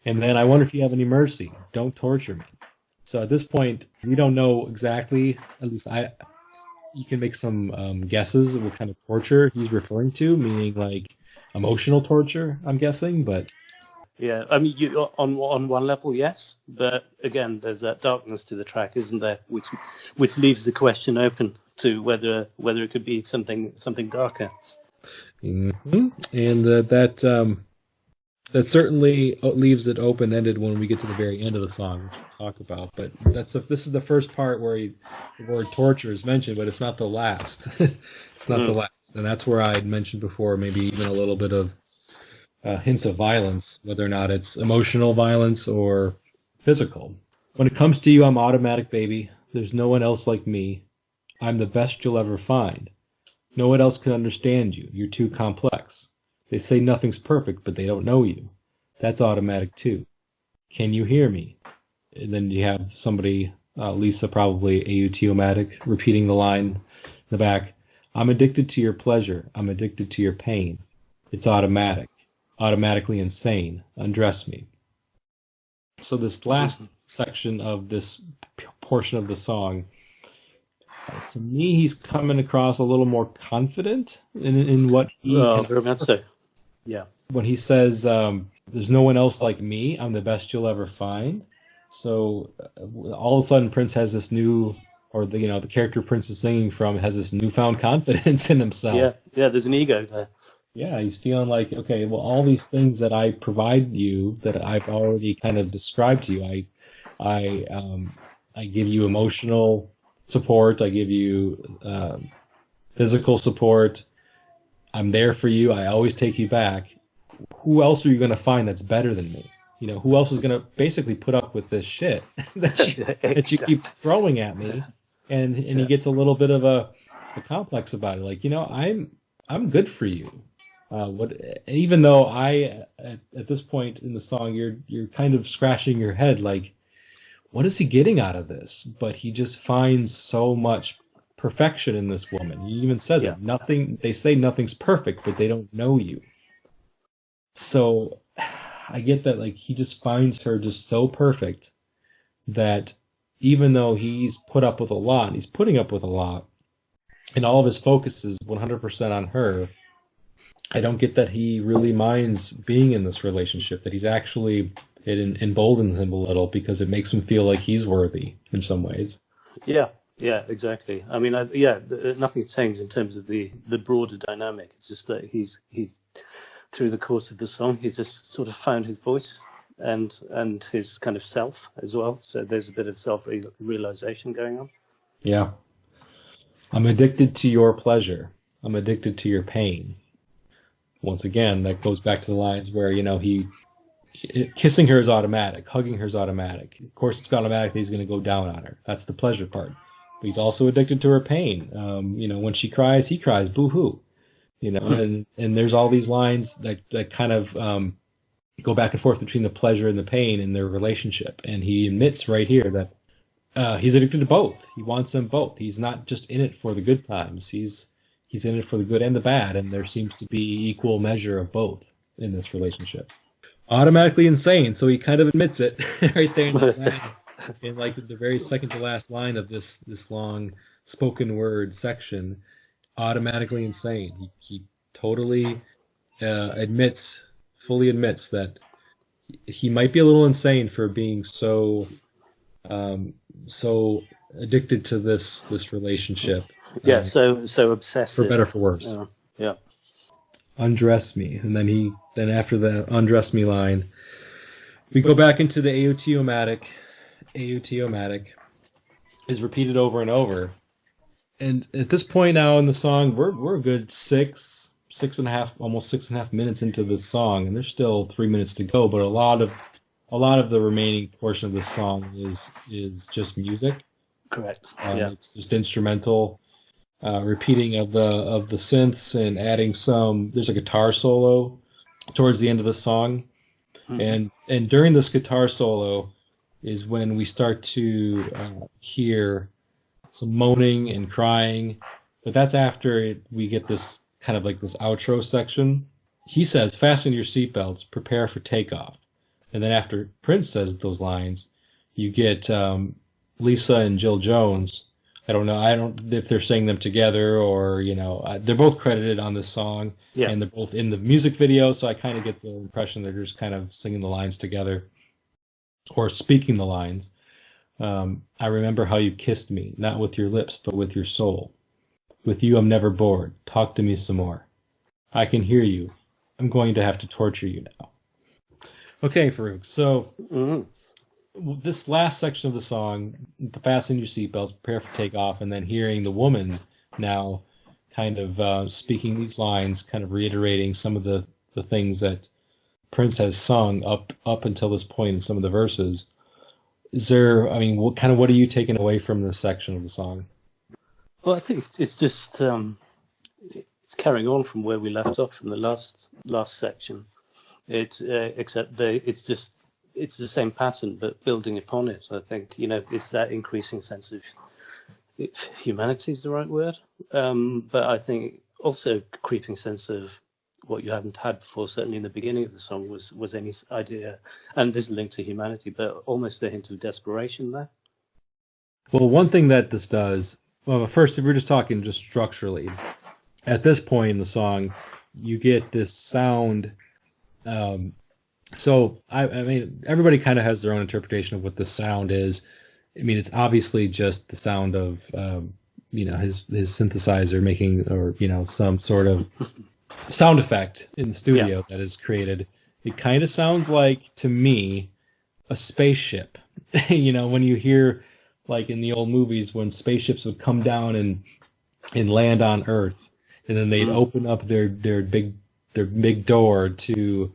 And then I wonder if you have any mercy. Don't torture me. So at this point, we don't know exactly. At least you can make some guesses of what kind of torture he's referring to, meaning like emotional torture. I'm guessing, but Yeah, I mean, on one level, yes, but again, there's that darkness to the track, isn't there? Which leaves the question open to whether it could be something darker. and that certainly leaves it open ended when we get to the very end of the song, which we'll talk about. But this is the first part where the word torture is mentioned, but it's not the last. It's not the last, and that's where I had mentioned before, maybe even a little bit of hints of violence, whether or not it's emotional violence or physical. When it comes to you, I'm automatic, baby. There's no one else like me. I'm the best you'll ever find. No one else can understand you. You're too complex. They say nothing's perfect, but they don't know you. That's automatic too. Can you hear me? And then you have somebody, Lisa probably AUT-O-matic, repeating the line in the back. I'm addicted to your pleasure. I'm addicted to your pain. It's automatic. Automatically insane. Undress me. So this last section of this portion of the song, to me, he's coming across a little more confident in what he Very much so. Yeah. when he says, "There's no one else like me. I'm the best you'll ever find." So all of a sudden, Prince has this new, or the character Prince is singing from has this newfound confidence in himself. Yeah. There's an ego there. Yeah, he's feeling like, okay, well, all these things that I provide you, that I've already kind of described to you, I give you emotional support, I give you physical support, I'm there for you, I always take you back. Who else are you going to find that's better than me? Who else is going to basically put up with this shit that you keep throwing at me? And he gets a little bit of a complex about it, like, I'm good for you. Even though at this point in the song, you're kind of scratching your head, like, what is he getting out of this? But he just finds so much perfection in this woman. He even says it. Nothing. They say nothing's perfect, but they don't know you. So I get that, like, he just finds her just so perfect that even though he's put up with a lot, and he's putting up with a lot, and all of his focus is 100% on her, I don't get that he really minds being in this relationship, that he's actually, it emboldens him a little because it makes him feel like he's worthy in some ways. Yeah, exactly. I mean, nothing's changed in terms of the broader dynamic. It's just that he's through the course of the song, he's just sort of found his voice and his kind of self as well. So there's a bit of self-realization going on. Yeah. I'm addicted to your pleasure. I'm addicted to your pain. Once again, that goes back to the lines where, kissing her is automatic, hugging her is automatic. Of course, it's automatic that he's going to go down on her. That's the pleasure part. But he's also addicted to her pain. When she cries, he cries, boo-hoo. And there's all these lines that kind of go back and forth between the pleasure and the pain in their relationship. And he admits right here that he's addicted to both. He wants them both. He's not just in it for the good times. He he's in it for the good and the bad, and there seems to be equal measure of both in this relationship. Automatically insane, so he kind of admits it right there in like the very second to last line of this long spoken word section. Automatically insane. He totally fully admits that he might be a little insane for being so addicted to this relationship. Yeah, so obsessive. For better, for worse. Yeah. Undress me, and then after the undress me line, we go back into the AUTO-matic. AUTO-matic is repeated over and over. And at this point now in the song, we're a good almost 6.5 minutes into the song, and there's still 3 minutes to go. But a lot of the remaining portion of the song is just music. Correct. It's just instrumental, repeating of the synths and adding some. There's a guitar solo towards the end of the song, and during this guitar solo is when we start to hear some moaning and crying, but that's after we get this kind of like this outro section. He says, "Fasten your seatbelts, prepare for takeoff." And then after Prince says those lines, you get Lisa and Jill Jones. I don't know if they're saying them together or, they're both credited on this song, and they're both in the music video, so I kind of get the impression they're just kind of singing the lines together or speaking the lines. I remember how you kissed me, not with your lips, but with your soul. With you, I'm never bored. Talk to me some more. I can hear you. I'm going to have to torture you now. Okay, Farooq. So this last section of the song, fasten your seatbelts, prepare for takeoff, and then hearing the woman now kind of speaking these lines, kind of reiterating some of the things that Prince has sung up until this point in some of the verses. What are you taking away from this section of the song? Well, I think it's just it's carrying on from where we left off in the last section. It's the same pattern, but building upon it. I think it's that increasing sense of humanity is the right word, but I think also creeping sense of what you haven't had before. Certainly in the beginning of the song was any idea, and this linked to humanity, but almost a hint of desperation there. Well, one thing that this does. Well, first, if we're just talking just structurally, at this point in the song, you get this sound. So everybody kind of has their own interpretation of what the sound is. It's obviously just the sound of his synthesizer making, or some sort of sound effect in the studio that is created. It kind of sounds like, to me, a spaceship. When you hear, like in the old movies, when spaceships would come down and land on Earth, and then they'd open up their big door to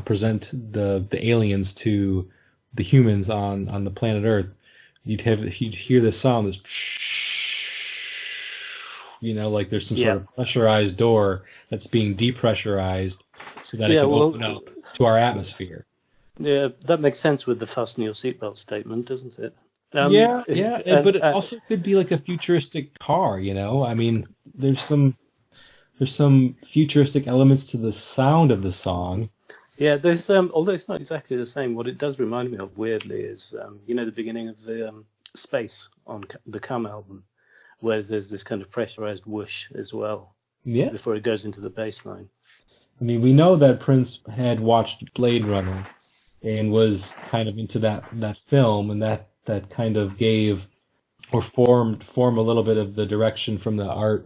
present the aliens to the humans on the planet Earth. You'd hear this sound, this like there's some sort of pressurized door that's being depressurized so that it can open up to our atmosphere. Yeah, that makes sense with the fasten your seatbelt statement, doesn't it? But it also could be like a futuristic car, there's some futuristic elements to the sound of the song. Yeah, there's although it's not exactly the same, what it does remind me of weirdly is the beginning of the Space on the Come album, where there's this kind of pressurized whoosh as well. Yeah. Before it goes into the bass line. We know that Prince had watched Blade Runner and was kind of into that film, and that kind of gave or formed a little bit of the direction from the art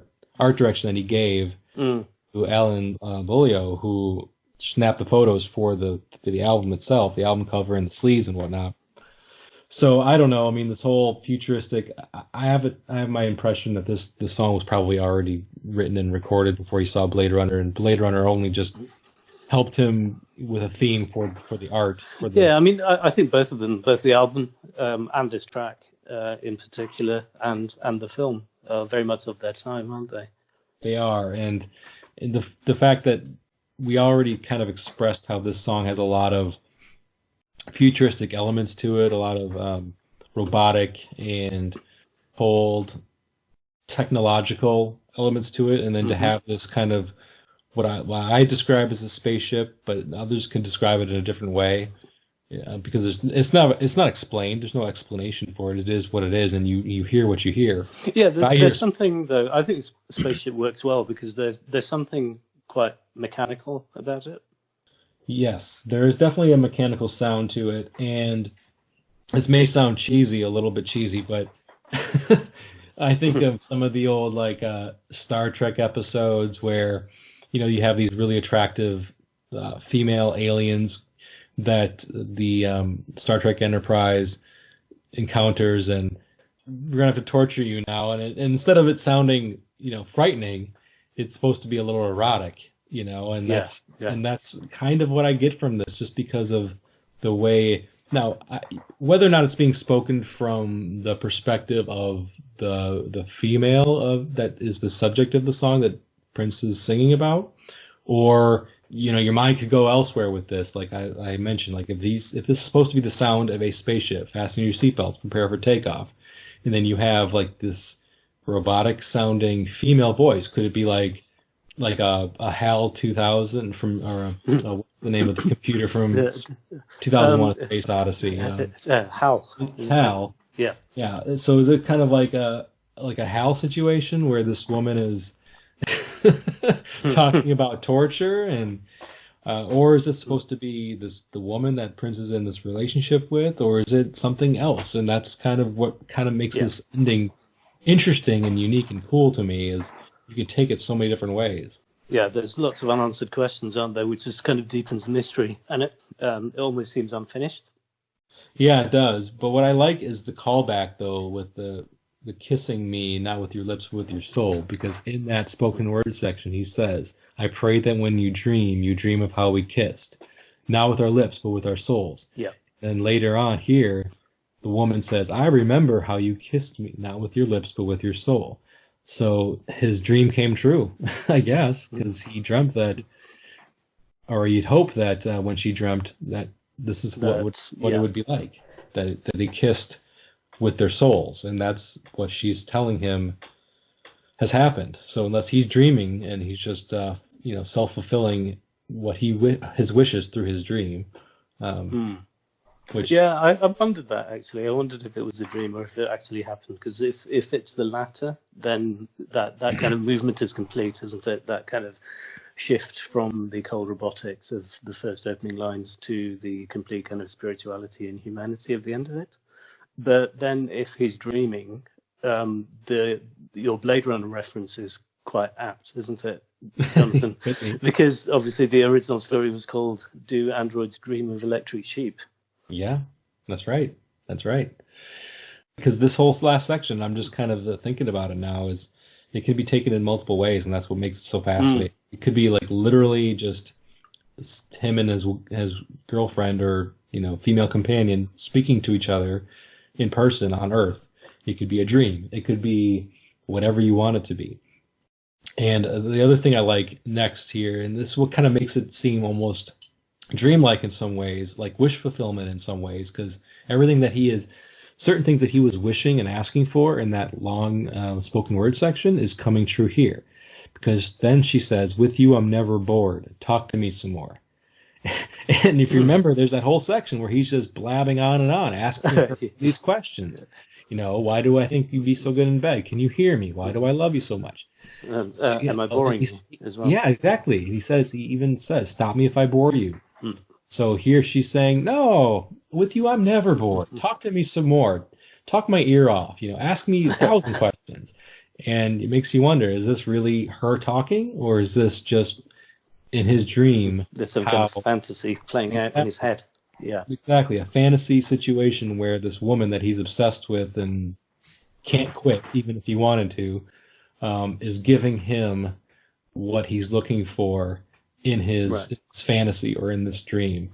direction that he gave to Alan Bolio, who snapped the photos for the album itself, the album cover and the sleeves and whatnot. So I don't know. This whole futuristic. I have my impression that this song was probably already written and recorded before he saw Blade Runner, and Blade Runner only just helped him with a theme for the art. I think both of them, both the album and this track in particular, and the film, are very much of their time, aren't they? They are, and the fact that we already kind of expressed how this song has a lot of futuristic elements to it, a lot of robotic and cold technological elements to it, and then to have this kind of what I describe as a spaceship, but others can describe it in a different way. Yeah, because it's not explained. There's no explanation for it. It is what it is, and you hear what you hear. Yeah, there's something though. I think Spaceship works well because there's something quite mechanical about it. Yes, there is definitely a mechanical sound to it, and this may sound cheesy, a little bit cheesy, but I think of some of the old Star Trek episodes where you have these really attractive female aliens that the Star Trek Enterprise encounters, and we're gonna have to torture you now. And instead of it sounding, frightening, it's supposed to be a little erotic, and that's kind of what I get from this, just because of the way. Now, whether or not it's being spoken from the perspective of the female that is the subject of the song that Prince is singing about, or your mind could go elsewhere with this. Like I mentioned, like if this is supposed to be the sound of a spaceship, fasten your seatbelts, prepare for takeoff, and then you have like this robotic sounding female voice. Could it be like a HAL 2000 from, or what's the name of the computer from 2001: A Space Odyssey? It's HAL. HAL. Yeah. Yeah. So is it kind of like a HAL situation where this woman is talking about torture, and or is it supposed to be the woman that Prince is in this relationship with, or is it something else? And that's kind of what kind of makes this ending interesting and unique and cool to me, is you can take it so many different ways. Yeah, there's lots of unanswered questions, aren't there, which just kind of deepens the mystery, and it almost seems unfinished. Yeah, it does. But what I like is the callback, though, with the kissing me, not with your lips, but with your soul, because in that spoken word section, he says, I pray that when you dream of how we kissed, not with our lips, but with our souls. Yeah. And later on here, the woman says, I remember how you kissed me, not with your lips, but with your soul. So his dream came true, I guess, because he dreamt that, or he'd hoped that when she dreamt that this is what it would be like, that they kissed with their souls, and that's what she's telling him has happened. So unless he's dreaming and he's just self-fulfilling what his wishes through his dream, which I wondered that actually. I wondered if it was a dream or if it actually happened, because if it's the latter, then that kind of movement is complete, isn't it? That kind of shift from the cold robotics of the first opening lines to the complete kind of spirituality and humanity of the end of it. But then if he's dreaming, your Blade Runner reference is quite apt, isn't it, Jonathan? Because obviously the original story was called Do Androids Dream of Electric Sheep? Yeah, that's right. That's right. Because this whole last section, I'm just kind of thinking about it now, is it can be taken in multiple ways, and that's what makes it so fascinating. It could be like literally just him and his girlfriend or female companion speaking to each other in person on Earth. It could be a dream. It could be whatever you want it to be. And the other thing I like next here, and this is what kind of makes it seem almost dreamlike in some ways, like wish fulfillment in some ways, because certain things that he was wishing and asking for in that long spoken word section is coming true here. Because then she says, with you I'm never bored. Talk to me some more. And if you remember, there's that whole section where he's just blabbing on and on, asking her these questions. Why do I think you'd be so good in bed? Can you hear me? Why do I love you so much? Am I boring you as well? Yeah, exactly. He even says, stop me if I bore you. So here she's saying, no, with you I'm never bored. Talk to me some more. Talk my ear off. Ask me 1,000 questions. And it makes you wonder, is this really her talking, or is this just in his dream? There's some kind of fantasy playing out in his head. Yeah, exactly. A fantasy situation where this woman that he's obsessed with and can't quit, even if he wanted to, is giving him what he's looking for in his fantasy or in this dream,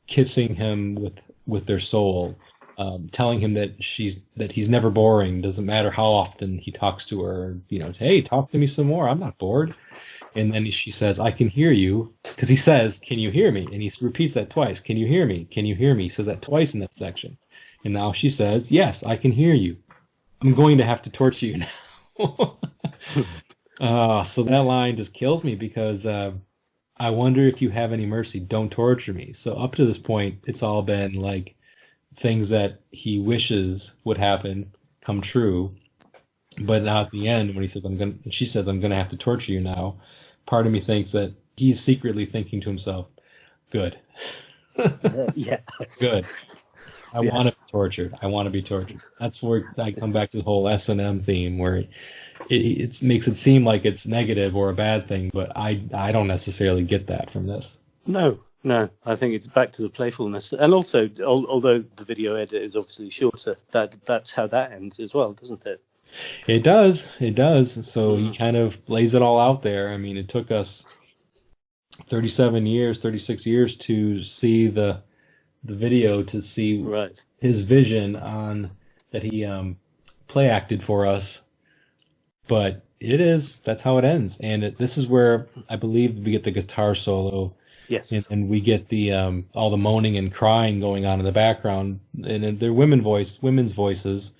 kissing him with their soul, telling him that he's never boring. Doesn't matter how often he talks to her. Hey, talk to me some more. I'm not bored. And then she says, I can hear you, because he says, can you hear me? And he repeats that twice. Can you hear me? Can you hear me? He says that twice in that section. And now she says, yes, I can hear you. I'm going to have to torture you now. So that line just kills me because I wonder if you have any mercy, don't torture me. So up to this point, it's all been like things that he wishes would happen come true. But now at the end, when she says, I'm gonna have to torture you now. Part of me thinks that he's secretly thinking to himself, good, Yeah. good. I Yes. want to be tortured. I want to be tortured. That's where I come back to the whole S&M theme, where it makes it seem like it's negative or a bad thing, but I don't necessarily get that from this. No, no. I think it's back to the playfulness, and also, although the video edit is obviously shorter, that's how that ends as well, doesn't it? It does. It does. So he kind of lays it all out there. I mean, it took us 37 years, 36 years to see the video, to see Right. his vision on that he play acted for us. But that's how it ends. And this is where I believe we get the guitar solo. Yes. And we get the all the moaning and crying going on in the background, and they're women's voices.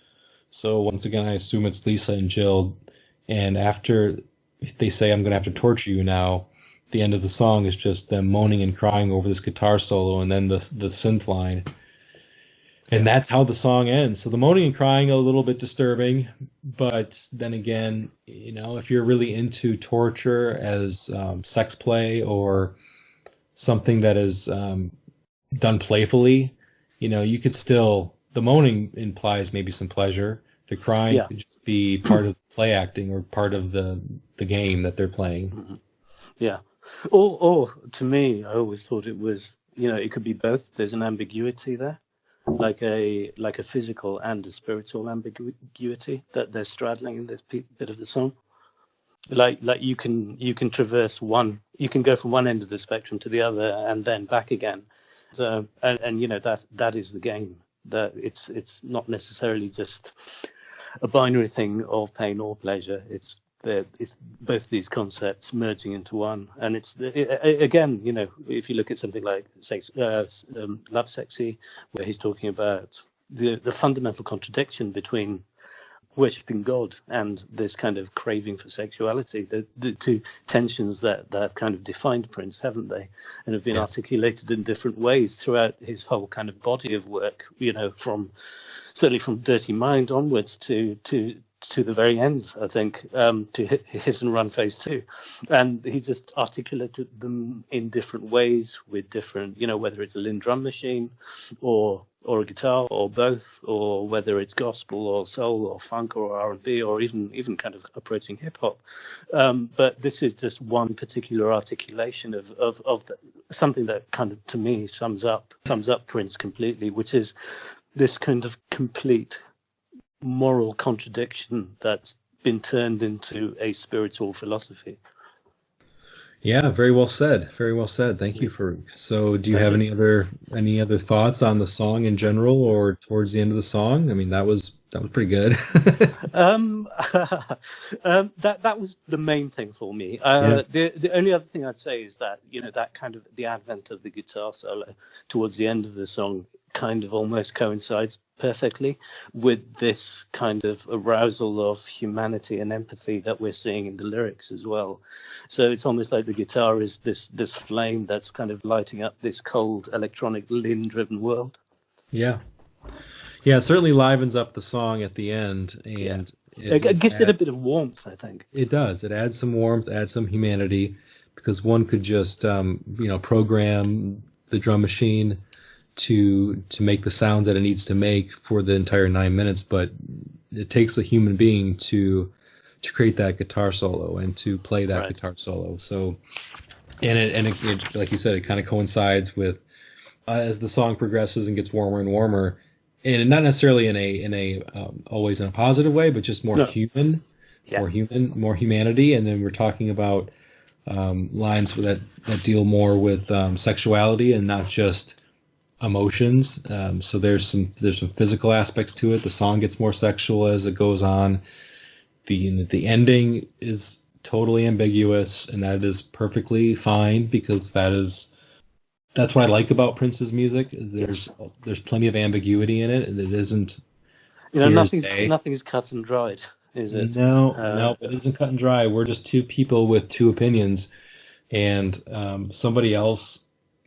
So once again, I assume it's Lisa and Jill. And after they say, I'm going to have to torture you now, the end of the song is just them moaning and crying over this guitar solo and then the synth line. And that's how the song ends. So the moaning and crying are a little bit disturbing, but then again, if you're really into torture as sex play or something that is done playfully, you could still, the moaning implies maybe some pleasure. The crying could just be part of play acting or part of the game that they're playing. Mm-hmm. Yeah. Or to me, I always thought it was, it could be both. There's an ambiguity there, like a physical and a spiritual ambiguity that they're straddling in this bit of the song. Like you can traverse one, you can go from one end of the spectrum to the other and then back again. So and that is the game. That it's not necessarily just a binary thing of pain or pleasure. It's both these concepts merging into one, and again, if you look at something like Love Sexy, where he's talking about the fundamental contradiction between worshipping God and this kind of craving for sexuality, the two tensions that have kind of defined Prince, haven't they, and have been articulated in different ways throughout his whole kind of body of work, certainly from Dirty Mind onwards to the very end, I think, to Hit and Run Phase 2. And he just articulated them in different ways with different, whether it's a Linn drum machine or a guitar or both, or whether it's gospel or soul or funk or R&B or even kind of approaching hip hop. But this is just one particular articulation of something that kind of, to me, sums up Prince completely, which is this kind of complete moral contradiction that's been turned into a spiritual philosophy. Yeah, very well said. Very well said. Thank you, Farooq. So, do you have any other thoughts on the song in general, or towards the end of the song? I mean, that was pretty good. That was the main thing for me. The only other thing I'd say is that that kind of the advent of the guitar solo towards the end of the song kind of almost coincides perfectly with this kind of arousal of humanity and empathy that we're seeing in the lyrics as well. So it's almost like the guitar is this flame that's kind of lighting up this cold electronic Linn-driven world. Yeah, it certainly livens up the song at the end, and it gives it a bit of warmth, I think. It does. It adds some warmth, adds some humanity, because one could just program the drum machine to make the sounds that it needs to make for the entire 9 minutes, but it takes a human being to create that guitar solo and to play that guitar solo. So, and it like you said, it kind of coincides with as the song progresses and gets warmer and warmer, and not necessarily in a always in a positive way, but just more human, more humanity. And then we're talking about lines that deal more with sexuality and not just emotions. So there's some physical aspects to it. The song gets more sexual as it goes on. The ending is totally ambiguous, and that is perfectly fine, because that's what I like about Prince's music. There's plenty of ambiguity in it, and it isn't. Nothing's cut and dried. is it? No, it isn't cut and dry. We're just two people with two opinions, and somebody else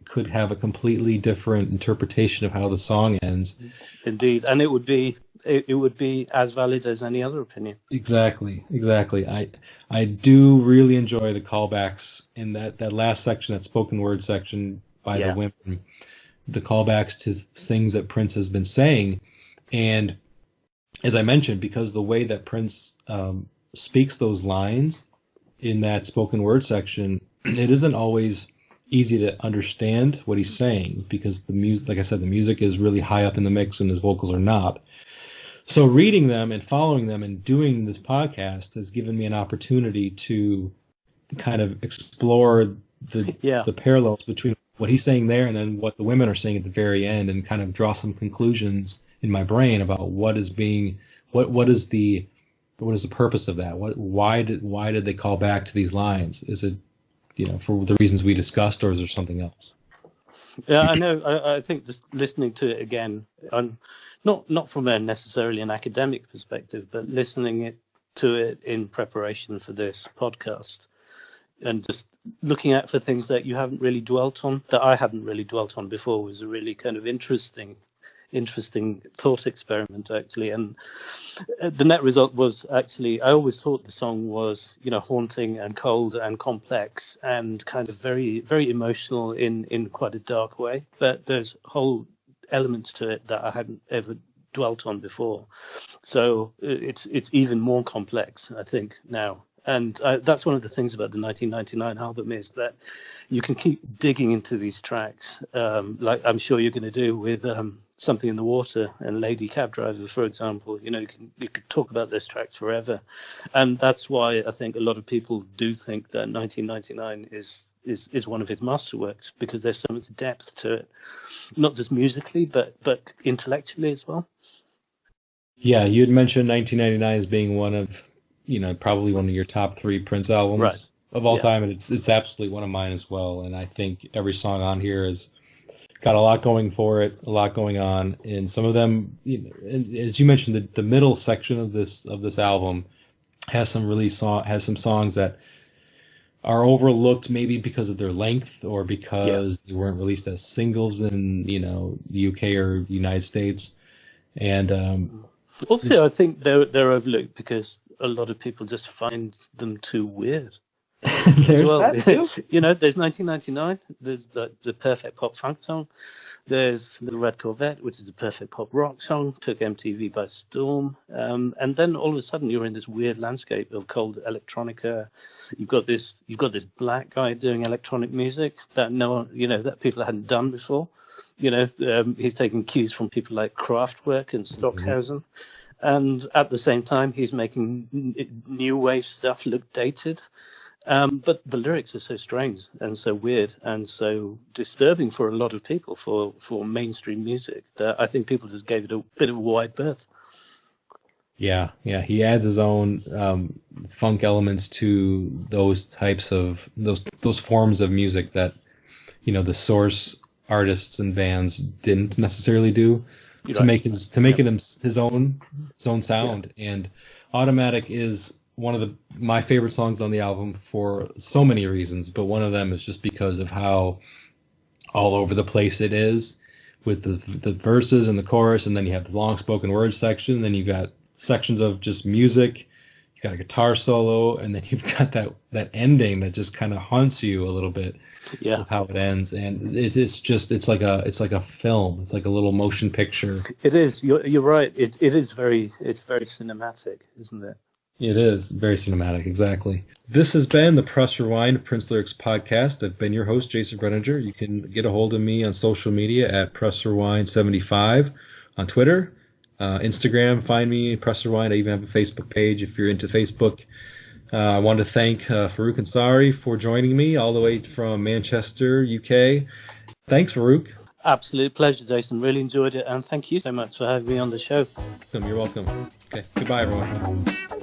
could have a completely different interpretation of how the song ends. Indeed, and it would be as valid as any other opinion. Exactly. I do really enjoy the callbacks in that last section, that spoken word section by the women, the callbacks to things that Prince has been saying. And as I mentioned, because the way that Prince speaks those lines in that spoken word section, it isn't always easy to understand what he's saying, because the music, like I said, the music is really high up in the mix and his vocals are not. So reading them and following them and doing this podcast has given me an opportunity to kind of explore the parallels between what he's saying there and then what the women are saying at the very end, and kind of draw some conclusions in my brain about what is the purpose of that? Why did they call back to these lines? Is it, for the reasons we discussed, or is there something else? Yeah, I know. I think just listening to it again, not from necessarily an academic perspective, but listening to it in preparation for this podcast, and just looking out for things that you haven't really dwelt on, that I hadn't really dwelt on before, was a really kind of interesting thought experiment, actually. And the net result was, actually, I always thought the song was, haunting and cold and complex and kind of very, very emotional in quite a dark way. But there's whole elements to it that I hadn't ever dwelt on before. So it's even more complex, I think, now. And that's one of the things about the 1999 album, is that you can keep digging into these tracks, like I'm sure you're going to do with Something in the Water and Lady Cab Driver, for example. You could talk about those tracks forever. And that's why I think a lot of people do think that 1999 is one of his masterworks, because there's so much depth to it, not just musically, but intellectually as well. Yeah, you had mentioned 1999 as being one of, probably one of your top 3 Prince albums of all time, and it's absolutely one of mine as well. And I think every song on here has got a lot going for it, a lot going on, and some of them, as you mentioned, the middle section of this album has some songs that are overlooked, maybe because of their length or because they weren't released as singles in the UK or the United States, and also I think they're overlooked because a lot of people just find them too weird. There's that too. There's 1999. There's the perfect pop funk song. There's Little Red Corvette, which is a perfect pop rock song, took MTV by storm. And then all of a sudden you're in this weird landscape of cold electronica. You've got this black guy doing electronic music that that people hadn't done before. He's taking cues from people like Kraftwerk and Stockhausen. And at the same time, he's making new wave stuff look dated. But the lyrics are so strange and so weird and so disturbing for a lot of people, for mainstream music, that I think people just gave it a bit of a wide berth. Yeah. He adds his own funk elements to those types of those forms of music that the source artists and bands didn't necessarily do. To make it his own sound. Yeah. And Automatic is one of my favorite songs on the album for so many reasons, but one of them is just because of how all over the place it is, with the verses and the chorus, and then you have the long spoken word section, and then you've got sections of just music, you got a guitar solo, and then you've got that ending that just kind of haunts you a little bit. Yeah, of how it ends, and it's like a film. It's like a little motion picture. It is. You're right. It's very cinematic, isn't it? It is very cinematic. Exactly. This has been the Press Rewind Prince Lyrics podcast. I've been your host, Jason Brenninger. You can get a hold of me on social media at Press Rewind 75 on Twitter, Instagram. Find me Press Rewind. I even have a Facebook page if you're into Facebook. I want to thank Farooq Ansari for joining me all the way from Manchester, UK. Thanks, Farooq. Absolute pleasure, Jason. Really enjoyed it, and thank you so much for having me on the show. You're welcome. Okay, goodbye, everyone.